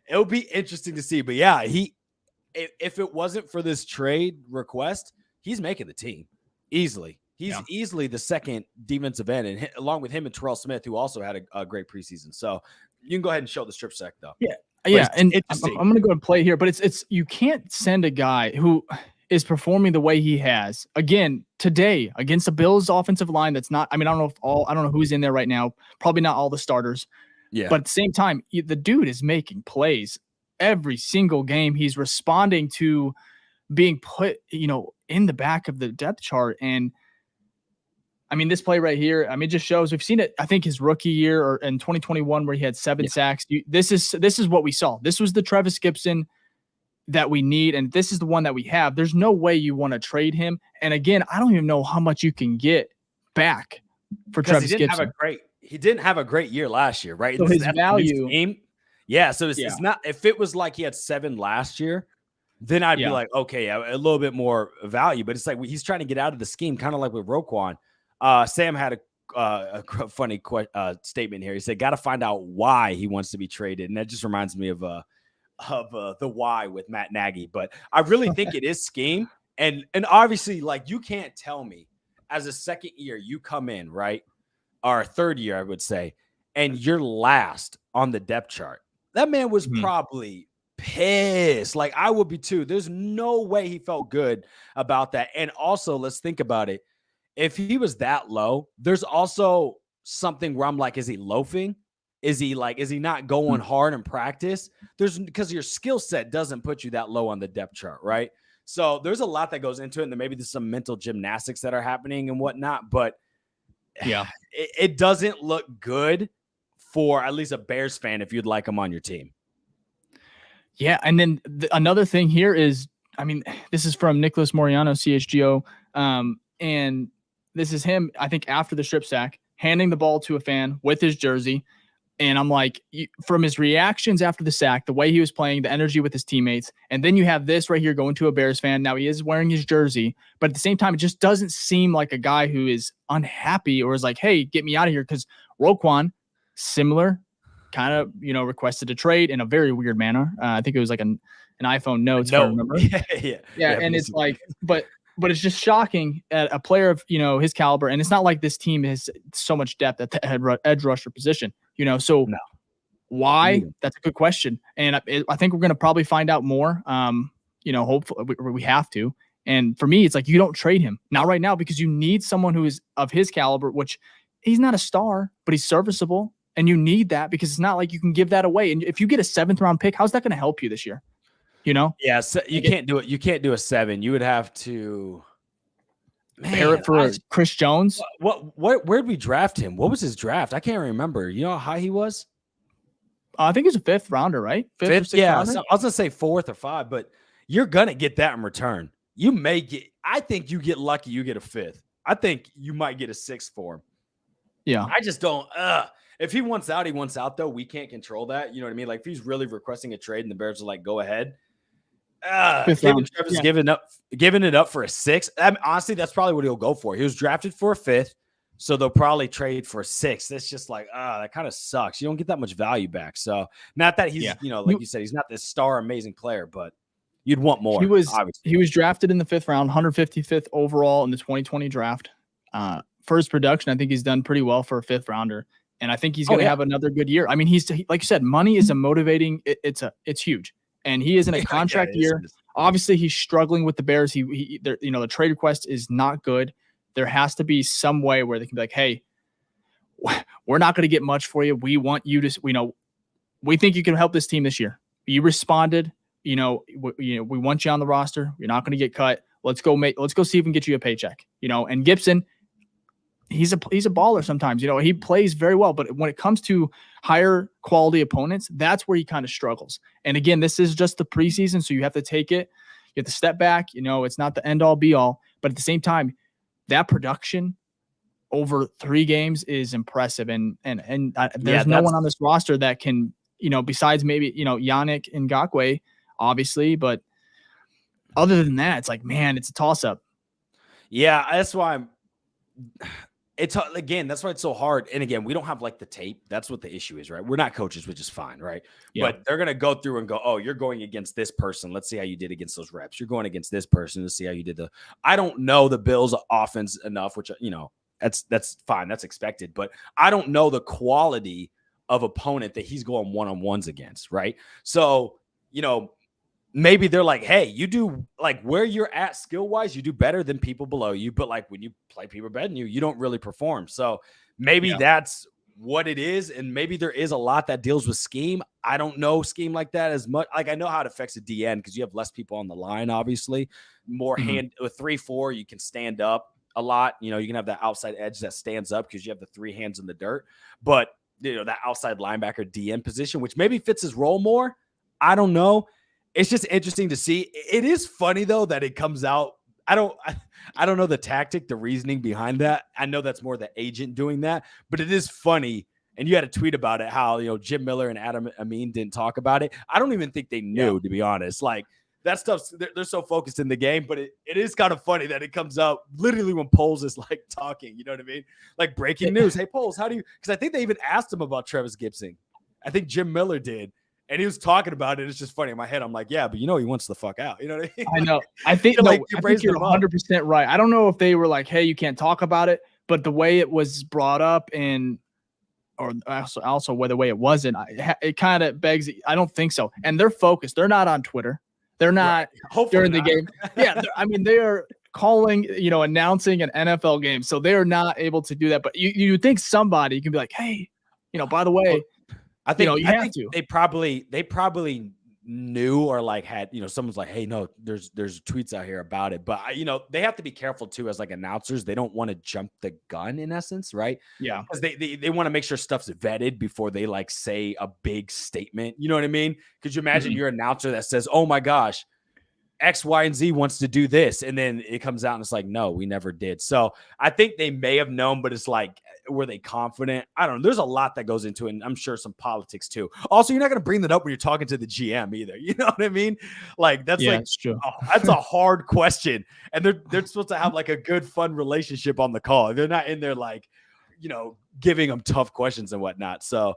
It'll be interesting to see. But yeah, if it wasn't for this trade request, he's making the team easily. He's easily the second defensive end, and along with him and Terrell Smith, who also had a great preseason. So you can go ahead and show the strip sack though. Yeah, and I'm going to go and play here, but it's you can't send a guy who is performing the way he has again today against the Bills offensive line. That's not, I mean, I don't know who's in there right now. Probably not all the starters. Yeah. But at the same time, the dude is making plays every single game. He's responding to being put, in the back of the depth chart. And I mean, this play right here, I mean, it just shows we've seen it. I think his rookie year or in 2021 where he had 7 sacks. This is what we saw. This was the Trevis Gipson that we need, and this is the one that we have. There's no way you want to trade him. And again, I don't even know how much you can get back for Trevis Gipson. He didn't have a great year last year, right? So his value, so it's not. If it was like he had 7 last year, then I'd be like, okay, a little bit more value. But it's like he's trying to get out of the scheme, kind of like with Roquan. Sam had a funny statement here. He said, "Got to find out why he wants to be traded," and that just reminds me of the why with Matt Nagy. But I really think it is scheme, and obviously, like, you can't tell me as a second year you come in, right, or third year, I would say, and you're last on the depth chart. That man was probably pissed. Like, I would be too. There's no way he felt good about that. And also, let's think about it. If he was that low, there's also something where I'm like, is he loafing? Is he not going hard in practice? Because your skill set doesn't put you that low on the depth chart, right? So there's a lot that goes into it, and maybe there's some mental gymnastics that are happening and whatnot. But it doesn't look good for at least a Bears fan if you'd like him on your team. Yeah, and then another thing here is, I mean, this is from Nicholas Moriano, CHGO, and this is him, I think, after the strip sack, handing the ball to a fan with his jersey. And I'm like, from his reactions after the sack, the way he was playing, the energy with his teammates, and then you have this right here going to a Bears fan. Now he is wearing his jersey, but at the same time, it just doesn't seem like a guy who is unhappy or is like, hey, get me out of here. Because Roquan, similar, kind of, requested a trade in a very weird manner. I think it was like an iPhone notes, if I remember. Yeah, and it's like, but it's just shocking at a player of, his caliber. And it's not like this team has so much depth at the edge rusher position, so why? That's a good question. And I think we're going to probably find out more. Hopefully we have to. And for me, it's like, you don't trade him, not right now, because you need someone who is of his caliber, which he's not a star, but he's serviceable. And you need that, because it's not like you can give that away. And if you get a 7th round pick, how's that going to help you this year? Yeah, so you can't do it. You can't do a 7. You would have to pair it for Chris Jones. Where'd we draft him? What was his draft? I can't remember. You know how high he was? I think he's a 5th rounder, right? 5th, yeah. So I was gonna say 4th or 5, but you're gonna get that in return. You may get. I think you get lucky. You get a 5th. I think you might get a 6th for him. Yeah. I just don't. If he wants out, he wants out. Though we can't control that. You know what I mean? Like, if he's really requesting a trade and the Bears are like, go ahead. Trevis giving it up for a 6th. I mean, honestly, that's probably what he'll go for. He was drafted for a 5th, so they'll probably trade for a 6th. That's just like, that kind of sucks. You don't get that much value back. So, not that he's, like you said, he's not this star amazing player, but you'd want more. He was drafted in the 5th round, 155th overall in the 2020 draft. For his production, I think he's done pretty well for a 5th rounder, and I think he's going to have another good year. I mean, he's, like you said, money is a motivating. It's huge. And he is in a contract year. Obviously, he's struggling with the Bears. The trade request is not good. There has to be some way where they can be like, hey, we're not going to get much for you. We want you to, we think you can help this team this year. You responded, we want you on the roster. You're not going to get cut. Let's go see if we can get you a paycheck, and Gibson, he's a baller sometimes, he plays very well, but when it comes to higher quality opponents, that's where he kind of struggles. And again, this is just the preseason, so you have to take it, you have to step back, it's not the end all be all, but at the same time, that production over 3 games is impressive. And there's no one on this roster that can, besides maybe, Yannick Ngakoue, obviously, but other than that, it's like, man, it's a toss up. Yeah. That's why that's why it's so hard. And again, we don't have like the tape. That's what the issue is, right? We're not coaches, which is fine, right? Yeah. But they're going to go through and go, oh, you're going against this person. Let's see how you did against those reps. You're going against this person to see how you did I don't know the Bills offense enough, which, that's fine. That's expected. But I don't know the quality of opponent that he's going one-on-ones against, right? So, maybe they're like, hey, you do like where you're at skill-wise, you do better than people below you. But like when you play people better than you, you don't really perform. So maybe that's what it is. And maybe there is a lot that deals with scheme. I don't know scheme like that as much. Like I know how it affects a DN because you have less people on the line, obviously. More hand with 3-4, you can stand up a lot. You can have that outside edge that stands up because you have the 3 hands in the dirt. But that outside linebacker DN position, which maybe fits his role more. I don't know. It's just interesting to see. It is funny though that it comes out. I don't know the tactic, the reasoning behind that. I know that's more the agent doing that, but it is funny. And you had a tweet about it, how Jim Miller and Adam Amin didn't talk about it. I don't even think they knew, to be honest. Like that stuff's they're so focused in the game, but it is kind of funny that it comes out literally when Poles is like talking. You know what I mean? Like breaking news. Hey Poles, how do you? Because I think they even asked him about Trevis Gipson. I think Jim Miller did. And he was talking about it. It's just funny in my head. I'm like, yeah, but he wants the fuck out. You know what I mean? I know. I think, I think you're 100% right. I don't know if they were like, hey, you can't talk about it, but the way it was brought up or also the way it wasn't, it kind of begs. I don't think so. And they're focused. They're not on Twitter. They're not during the game. Yeah. I mean, they are calling, announcing an NFL game. So they are not able to do that. But you think somebody can be like, hey, by the way, I think they probably knew or like had, someone's like, hey, no, there's tweets out here about it. But they have to be careful too, as like announcers. They don't want to jump the gun in essence, right? Yeah. Because they want to make sure stuff's vetted before they like say a big statement. You know what I mean? Could you imagine your announcer that says, oh my gosh, X, Y, and Z wants to do this. And then it comes out and it's like, no, we never did. So I think they may have known, but it's like, were they confident? I don't know. There's a lot that goes into it. And I'm sure some politics too. Also, you're not going to bring that up when you're talking to the GM either. You know what I mean? Like that's that's true. That's a hard question. And they're supposed to have like a good, fun relationship on the call. They're not in there like, giving them tough questions and whatnot. So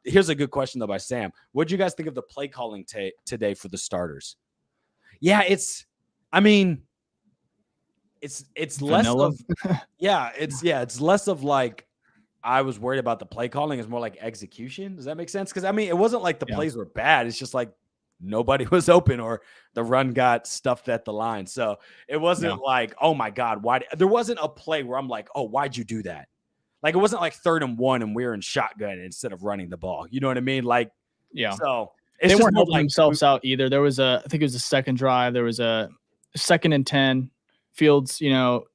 here's a good question though by Sam. What do you guys think of the play calling today for the starters? Yeah, it's less of it's less of like I was worried about the play calling. It's more like execution. Does that make sense? Because it wasn't like the plays were bad. It's just like nobody was open or the run got stuffed at the line. So it wasn't like, oh my God, why? There wasn't a play where I'm like, oh, why'd you do that? Like it wasn't like 3rd and 1 and we were in shotgun instead of running the ball. You know what I mean? Like so. They weren't helping themselves out either. There was I think it was the second drive. There was a 2nd and 10. Fields,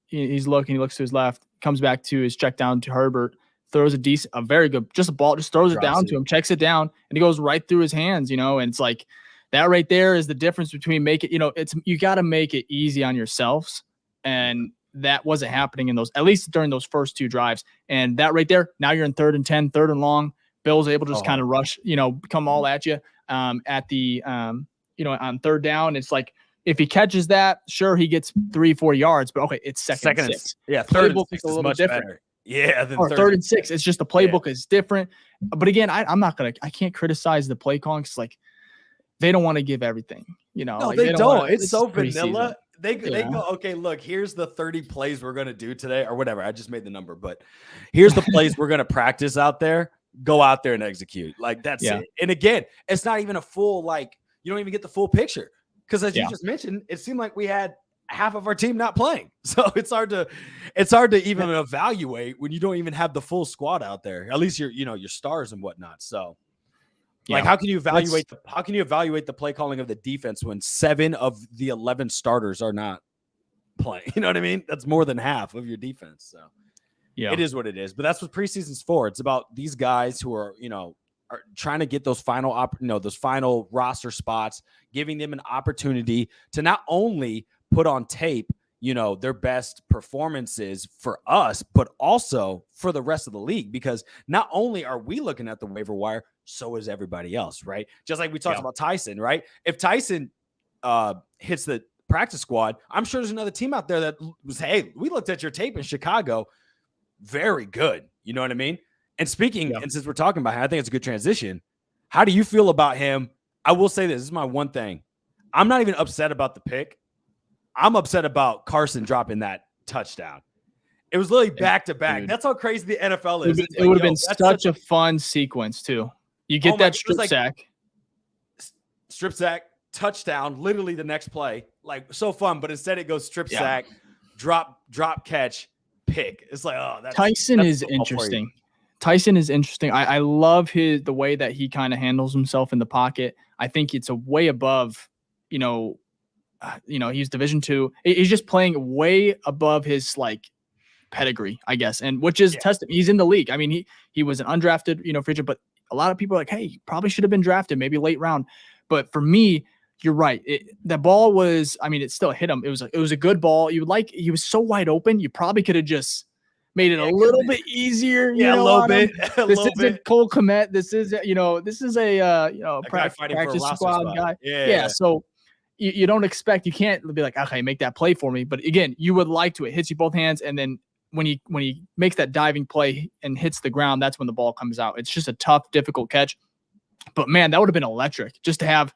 he's looking, he looks to his left, comes back to his check down to Herbert, throws a very good, just a ball, just throws it down to him, checks it down, and he goes right through his hands, and it's like that right there is the difference between you got to make it easy on yourselves. And that wasn't happening at least during those first 2 drives. And that right there, now you're in 3rd and 10, 3rd and long. Bill's able to just kind of rush, come all at you at the, on 3rd down. It's like, if he catches that, sure, he gets 3-4 yards, but okay, it's second and 6. Yeah, playbook is a little bit different. Better. Yeah, or 3rd and 6. It's just the playbook is different. But again, I can't criticize the play calling because like they don't want to give everything. No, like, they don't. It's so vanilla. They go, okay, look, here's the 30 plays we're gonna do today, or whatever. I just made the number, but here's the plays we're gonna practice out there. Go out there and execute. Like that's it. And again, it's not even a full you don't even get the full picture. Because as you just mentioned, it seemed like we had half of our team not playing. So it's hard to even evaluate when you don't even have the full squad out there. At least your stars and whatnot. So how can you evaluate the play calling of the defense when 7 of the 11 starters are not playing. You know what I mean? That's more than half of your defense. So Yeah, it is what it is. But that's what preseason's for. It's about these guys who are, are trying to get those final those final roster spots, giving them an opportunity to not only put on tape, their best performances for us, but also for the rest of the league. Because not only are we looking at the waiver wire, so is everybody else, right? Just like we talked about Tyson, right? If Tyson hits the practice squad, I'm sure there's another team out there that was, hey, we looked at your tape in Chicago. Very good. You know what I mean? And speaking, and since we're talking about him, I think it's a good transition. How do you feel about him? I will say this is my one thing. I'm not even upset about the pick. I'm upset about Carson dropping that touchdown. It was literally back to back. That's how crazy the NFL is. It would have been such a fun sequence too. You get that strip sack, touchdown, literally the next play. Like so fun, but instead it goes strip sack, drop catch, pick. It's like, oh, Tyson is interesting. Tyson is interesting. I love the way that he kind of handles himself in the pocket. I think it's a way above, he's Division II. He's just playing way above his pedigree, I guess, and which is he's in the league. I mean, he was an undrafted, free agent, but a lot of people are like, hey, he probably should have been drafted, maybe late round. But for me, you're right. The ball was, it still hit him. It was a good ball. He was so wide open. You probably could have just made it a little bit easier. A little bit. This isn't Cole Kmet. This is a practice squad guy. Yeah. So you don't expect, you can't be like, okay, make that play for me. But again, you would like to. It hits you both hands, and then when he makes that diving play and hits the ground, that's when the ball comes out. It's just a tough, difficult catch. But man, that would have been electric just to have.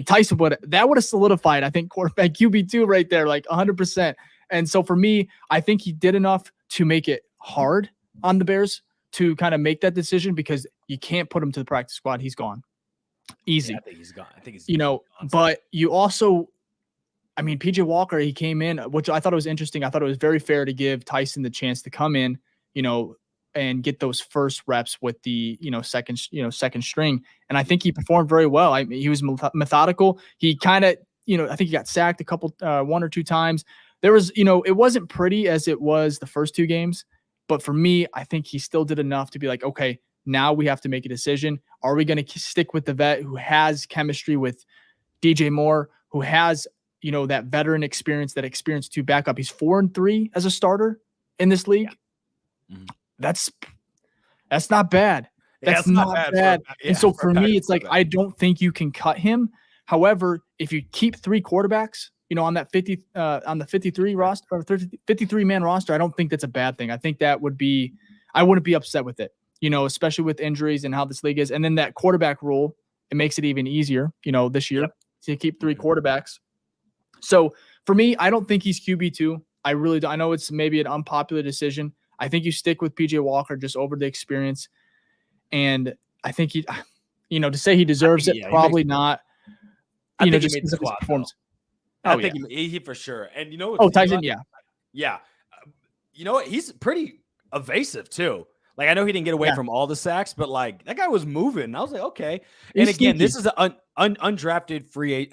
Tyson would have solidified, I think, quarterback QB2 right there, 100%. And so for me, I think he did enough to make it hard on the Bears to kind of make that decision, because you can't put him to the practice squad. He's gone. Easy. Yeah, I think he's gone. But you also, PJ Walker, he came in, which I thought it was interesting. I thought it was very fair to give Tyson the chance to come in, and get those first reps with the, second string. And I think he performed very well. He was methodical. He kind of, I think he got sacked a couple, one or two times. There was, it wasn't pretty as it was the first two games, but for me, I think he still did enough to be like, okay, now we have to make a decision. Are we going to stick with the vet who has chemistry with DJ Moore, who has, that veteran experience, that experience to back up? He's 4-3 as a starter in this league. Yeah. Mm-hmm. That's not bad. That's not bad. And so for me, it's like, I don't think you can cut him. However, if you keep three quarterbacks, on that 53 roster or 53 man roster, I don't think that's a bad thing. I think that would be, I wouldn't be upset with it, especially with injuries and how this league is. And then that quarterback rule, it makes it even easier, this year to keep three quarterbacks. So for me, I don't think he's QB2. I really do. I know it's maybe an unpopular decision. I think you stick with PJ Walker just over the experience. And I think he, to say he deserves it, probably not. I think he made the squad. I think he for sure. And Tyson, yeah. He's pretty evasive too. I know he didn't get away from all the sacks, but that guy was moving. I was like, okay. And again, this is an undrafted free,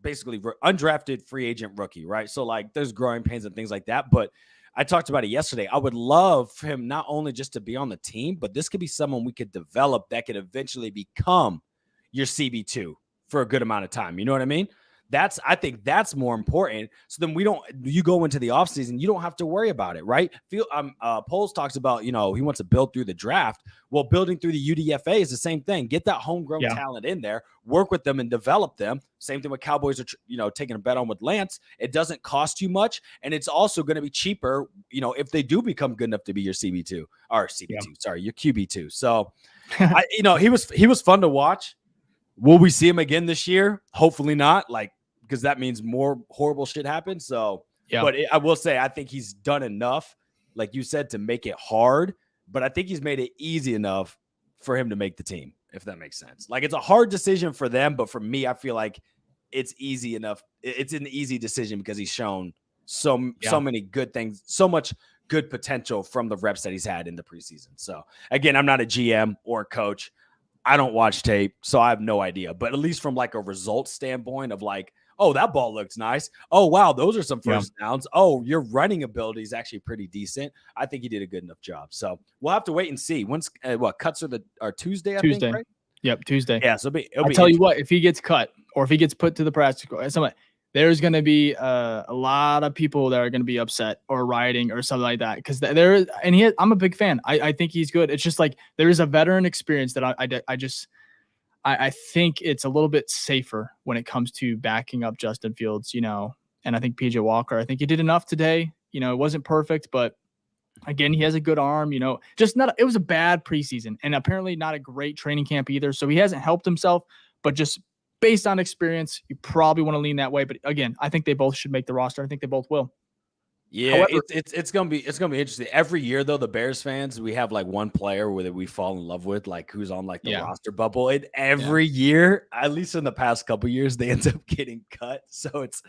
basically undrafted free agent rookie, right? So there's growing pains and things like that. But I talked about it yesterday. I would love for him not only just to be on the team, but this could be someone we could develop that could eventually become your CB2 for a good amount of time. You know what I mean? I think that's more important. So then you go into the offseason, you don't have to worry about it, right? Poles talks about, he wants to build through the draft. Well, building through the UDFA is the same thing. Get that homegrown talent in there, work with them and develop them. Same thing with Cowboys are, taking a bet on with Lance. It doesn't cost you much. And it's also going to be cheaper, if they do become good enough to be your CB2 or CB2, sorry, your QB2. So, he was fun to watch. Will we see him again this year? Hopefully not. Because that means more horrible shit happens. So, but I will say, I think he's done enough, like you said, to make it hard. But I think he's made it easy enough for him to make the team, if that makes sense. It's a hard decision for them, but for me, I feel like it's easy enough. It's an easy decision because he's shown so many good things, so much good potential from the reps that he's had in the preseason. So again, I'm not a GM or a coach. I don't watch tape, so I have no idea. But at least from a results standpoint of oh, that ball looks nice. Oh, wow, those are some first downs. Oh, your running ability is actually pretty decent. I think he did a good enough job. So we'll have to wait and see. When's cuts are Tuesday, I think, right? Yep, Tuesday. Yeah, so I'll tell you what, if he gets cut or if he gets put to the practice squad, there's going to be a lot of people that are going to be upset or rioting or something like that because I'm a big fan. I think he's good. It's just like there is a veteran experience that I think it's a little bit safer when it comes to backing up Justin Fields, and I think PJ Walker, I think he did enough today. It wasn't perfect, but again, he has a good arm, it was a bad preseason and apparently not a great training camp either. So he hasn't helped himself, but just based on experience, you probably want to lean that way. But again, I think they both should make the roster. I think they both will. Yeah, however, it's gonna be interesting. Every year though, the Bears fans, we have like one player that we fall in love with, like who's on like the roster bubble. And every year, at least in the past couple years, they end up getting cut. So it's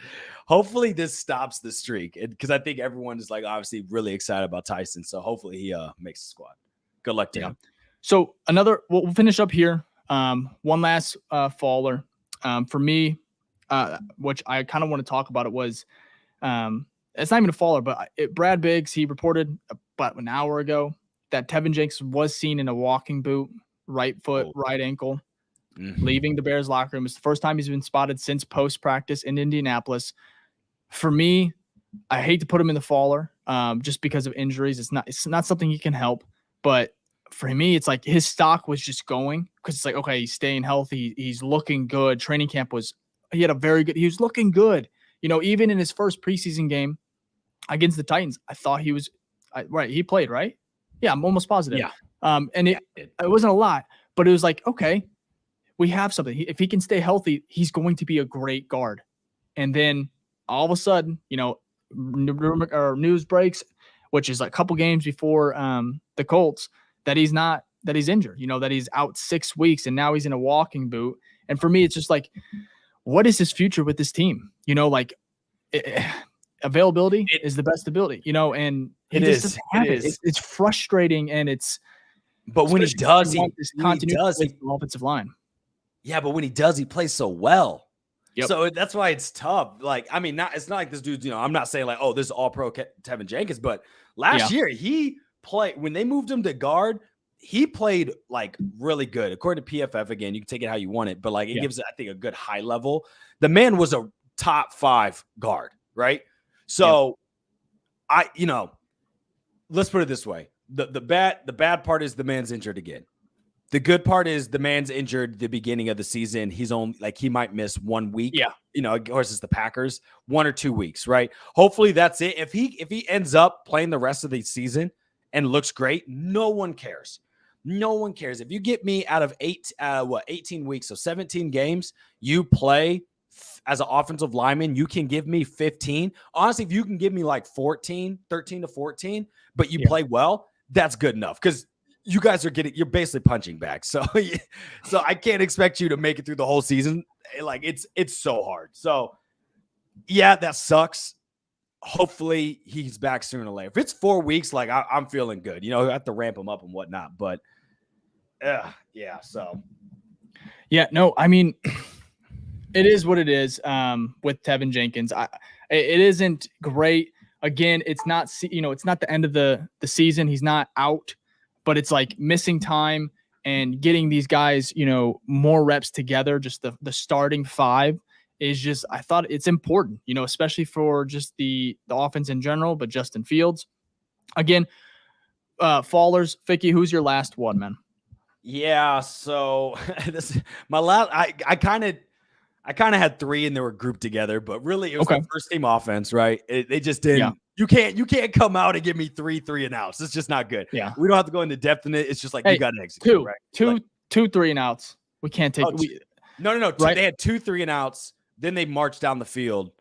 hopefully this stops the streak. Because I think everyone is like obviously really excited about Tyson. So hopefully he makes the squad. Good luck to him. So we'll finish up here. One last faller for me, which I kind of want to talk about. It was it's not even a faller, but Brad Biggs, he reported about an hour ago that Tevin Jenkins was seen in a walking boot, right foot, right ankle, leaving the Bears locker room. It's the first time he's been spotted since post-practice in Indianapolis. For me, I hate to put him in the faller just because of injuries. It's not something he can help. But for me, it's like his stock was just going because it's like, okay, he's staying healthy. He's looking good. Training camp he was looking good. Even in his first preseason game against the Titans, I thought he was right. He played, right? Yeah, I'm almost positive. Yeah. And it wasn't a lot, but it was like, okay, we have something. If he can stay healthy, he's going to be a great guard. And then all of a sudden, news breaks, which is like a couple games before the Colts, that he's injured, that he's out 6 weeks and now he's in a walking boot. And for me, it's just like, what is his future with this team? Availability is the best ability, and it is. It's frustrating, and but when he does, he does the offensive line. Yeah, but when he does, he plays so well. Yep. So that's why it's tough. Like, I mean, it's not like this dude's, I'm not saying like, oh, this is all pro Tevin Jenkins, but last year he played when they moved him to guard. He played like really good. According to PFF, again, you can take it how you want it, but like it gives, I think, a good high level. The man was a top 5 guard, right? So let's put it this way. The bad part is the man's injured again. The good part is the man's injured the beginning of the season. He's only like he might miss 1 week. Yeah. Of course, it's the Packers, 1 or 2 weeks, right? Hopefully that's it. If he ends up playing the rest of the season and looks great, no one cares. No one cares. If you get me out of 18 weeks, so 17 games, you play as an offensive lineman, you can give me 15. Honestly, if you can give me like 13 to 14, but you play well, that's good enough because you guys you're basically punching back. So I can't expect you to make it through the whole season. Like it's so hard. So yeah, that sucks. Hopefully he's back sooner or later. If it's 4 weeks, like I'm feeling good. I have to ramp him up and whatnot. But yeah. So yeah, no, I mean, it is what it is with Tevin Jenkins. It isn't great. Again, it's not it's not the end of the season. He's not out, but it's like missing time and getting these guys, more reps together. Just the starting 5 is just, I thought it's important, especially for just the offense in general, but Justin Fields. Again, fallers, Ficky, who's your last one, man? Yeah, so my last, I kind of had 3 and they were grouped together, but really it was the first team offense, right? They just didn't. Yeah. You can't come out and give me 3 and outs. It's just not good. Yeah, we don't have to go into depth in it. It's just like you got to execute. Two 3 and outs. We can't take. No. Right? They had 2 3 and outs. Then they marched down the field.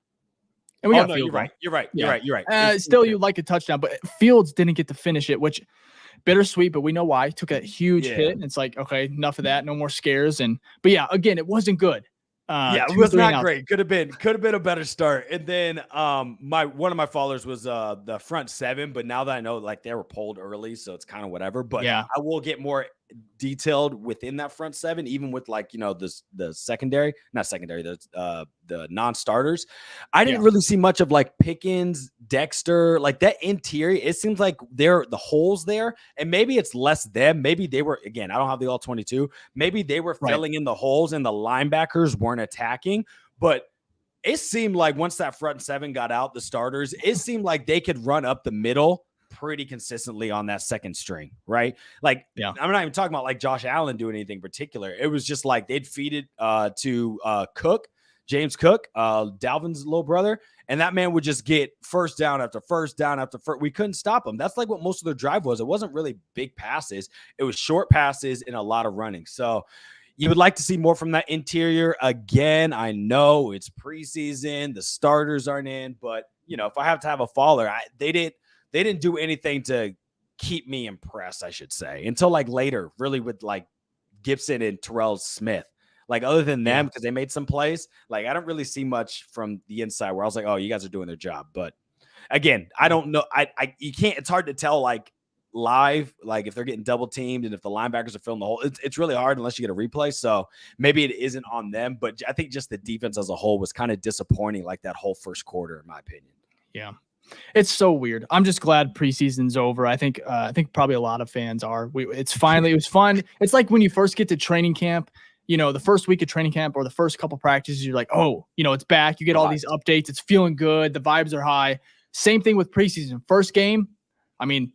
And we got field goal. You're right. You're right. Still, you like a touchdown, but Fields didn't get to finish it, which bittersweet, but we know why. Took a huge hit. And it's like, okay, enough of that. No more scares. But yeah, again, it wasn't good. It was not great. Could have been a better start. And then one of my followers was the front 7, but now that I know like they were pulled early, so it's kind of whatever. But I will get more detailed within that front seven, even with like, the secondary, not secondary, the non-starters. I didn't really see much of like Pickens, Dexter, like that interior. It seems like they're the holes there, and maybe it's less them. Maybe they were, again, I don't have the all 22. Maybe they were filling in the holes and the linebackers weren't attacking, but it seemed like once that front seven got out, the starters, it seemed like they could run up the middle pretty consistently on that second string, right? Like, I'm not even talking about like Josh Allen doing anything particular. It was just like they'd feed it to James Cook, Dalvin's little brother, and that man would just get first down after first down after first. We couldn't stop him. That's like what most of their drive was. It wasn't really big passes. It was short passes and a lot of running. So you would like to see more from that interior. Again, I know it's preseason. The starters aren't in, but, if I have to have a faller, they didn't do anything to keep me impressed, I should say, until like later, really with like Gibson and Terrell Smith. Like other than them, because they made some plays, like I don't really see much from the inside where I was like, oh, you guys are doing their job. But again, I don't know. You can't, it's hard to tell like live, like if they're getting double teamed and if the linebackers are filling the hole, it's really hard unless you get a replay. So maybe it isn't on them, but I think just the defense as a whole was kind of disappointing, like that whole first quarter, in my opinion. Yeah. It's so weird. I'm just glad preseason's over. I think probably a lot of fans are. It was fun. It's like when you first get to training camp, the first week of training camp or the first couple practices, you're like, oh, it's back. You get all these updates. It's feeling good. The vibes are high. Same thing with preseason. First game, I mean,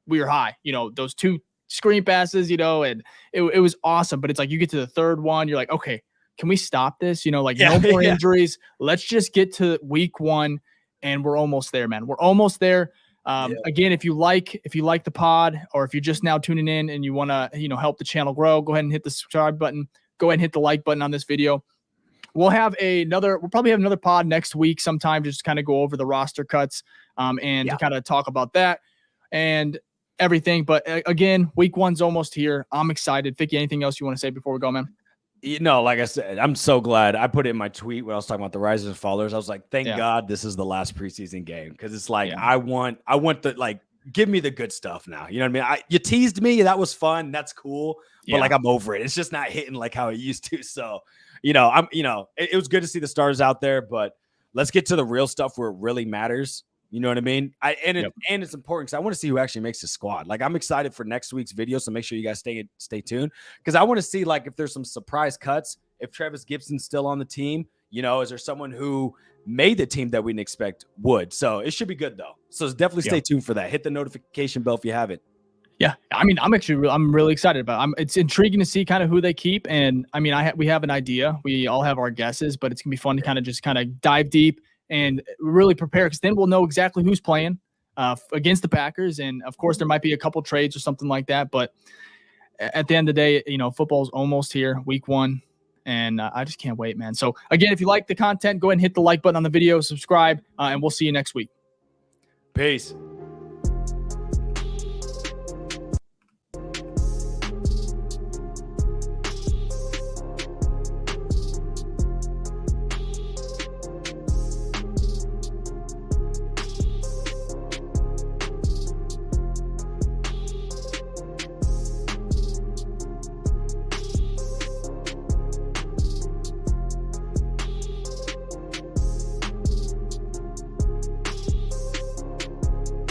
we were high. Those 2 screen passes, and it was awesome. But it's like you get to the third one, you're like, okay, can we stop this? No more injuries. Let's just get to week 1. And we're almost there, man. We're almost there. Again, if you like the pod, or if you're just now tuning in and you want to, help the channel grow, go ahead and hit the subscribe button. Go ahead and hit the like button on this video. We'll probably have another pod next week sometime to just kind of go over the roster cuts and to kind of talk about that and everything. But again, week 1's almost here. I'm excited. Ficky, anything else you want to say before we go, man? Like I said, I'm so glad. I put it in my tweet when I was talking about the risers and fallers. I was like, thank God this is the last preseason game, because it's like I want the, like, give me the good stuff now. You know what I mean? You teased me. That was fun. That's cool. But like, I'm over it. It's just not hitting like how it used to. So, it was good to see the stars out there, but let's get to the real stuff where it really matters. You know what I mean? And it's important because I want to see who actually makes the squad. Like, I'm excited for next week's video, so make sure you guys stay tuned, because I want to see like if there's some surprise cuts. If Trevis Gipson's still on the team, is there someone who made the team that we didn't expect would? So it should be good though. So definitely stay tuned for that. Hit the notification bell if you haven't. Yeah, I mean, I'm really excited about it. It's intriguing to see kind of who they keep, and I mean, we have an idea. We all have our guesses, but it's gonna be fun to kind of dive deep and really prepare, because then we'll know exactly who's playing against the Packers. And of course, there might be a couple trades or something like that. But at the end of the day, football's almost here, week 1. And I just can't wait, man. So again, if you like the content, go ahead and hit the like button on the video, subscribe, and we'll see you next week. Peace.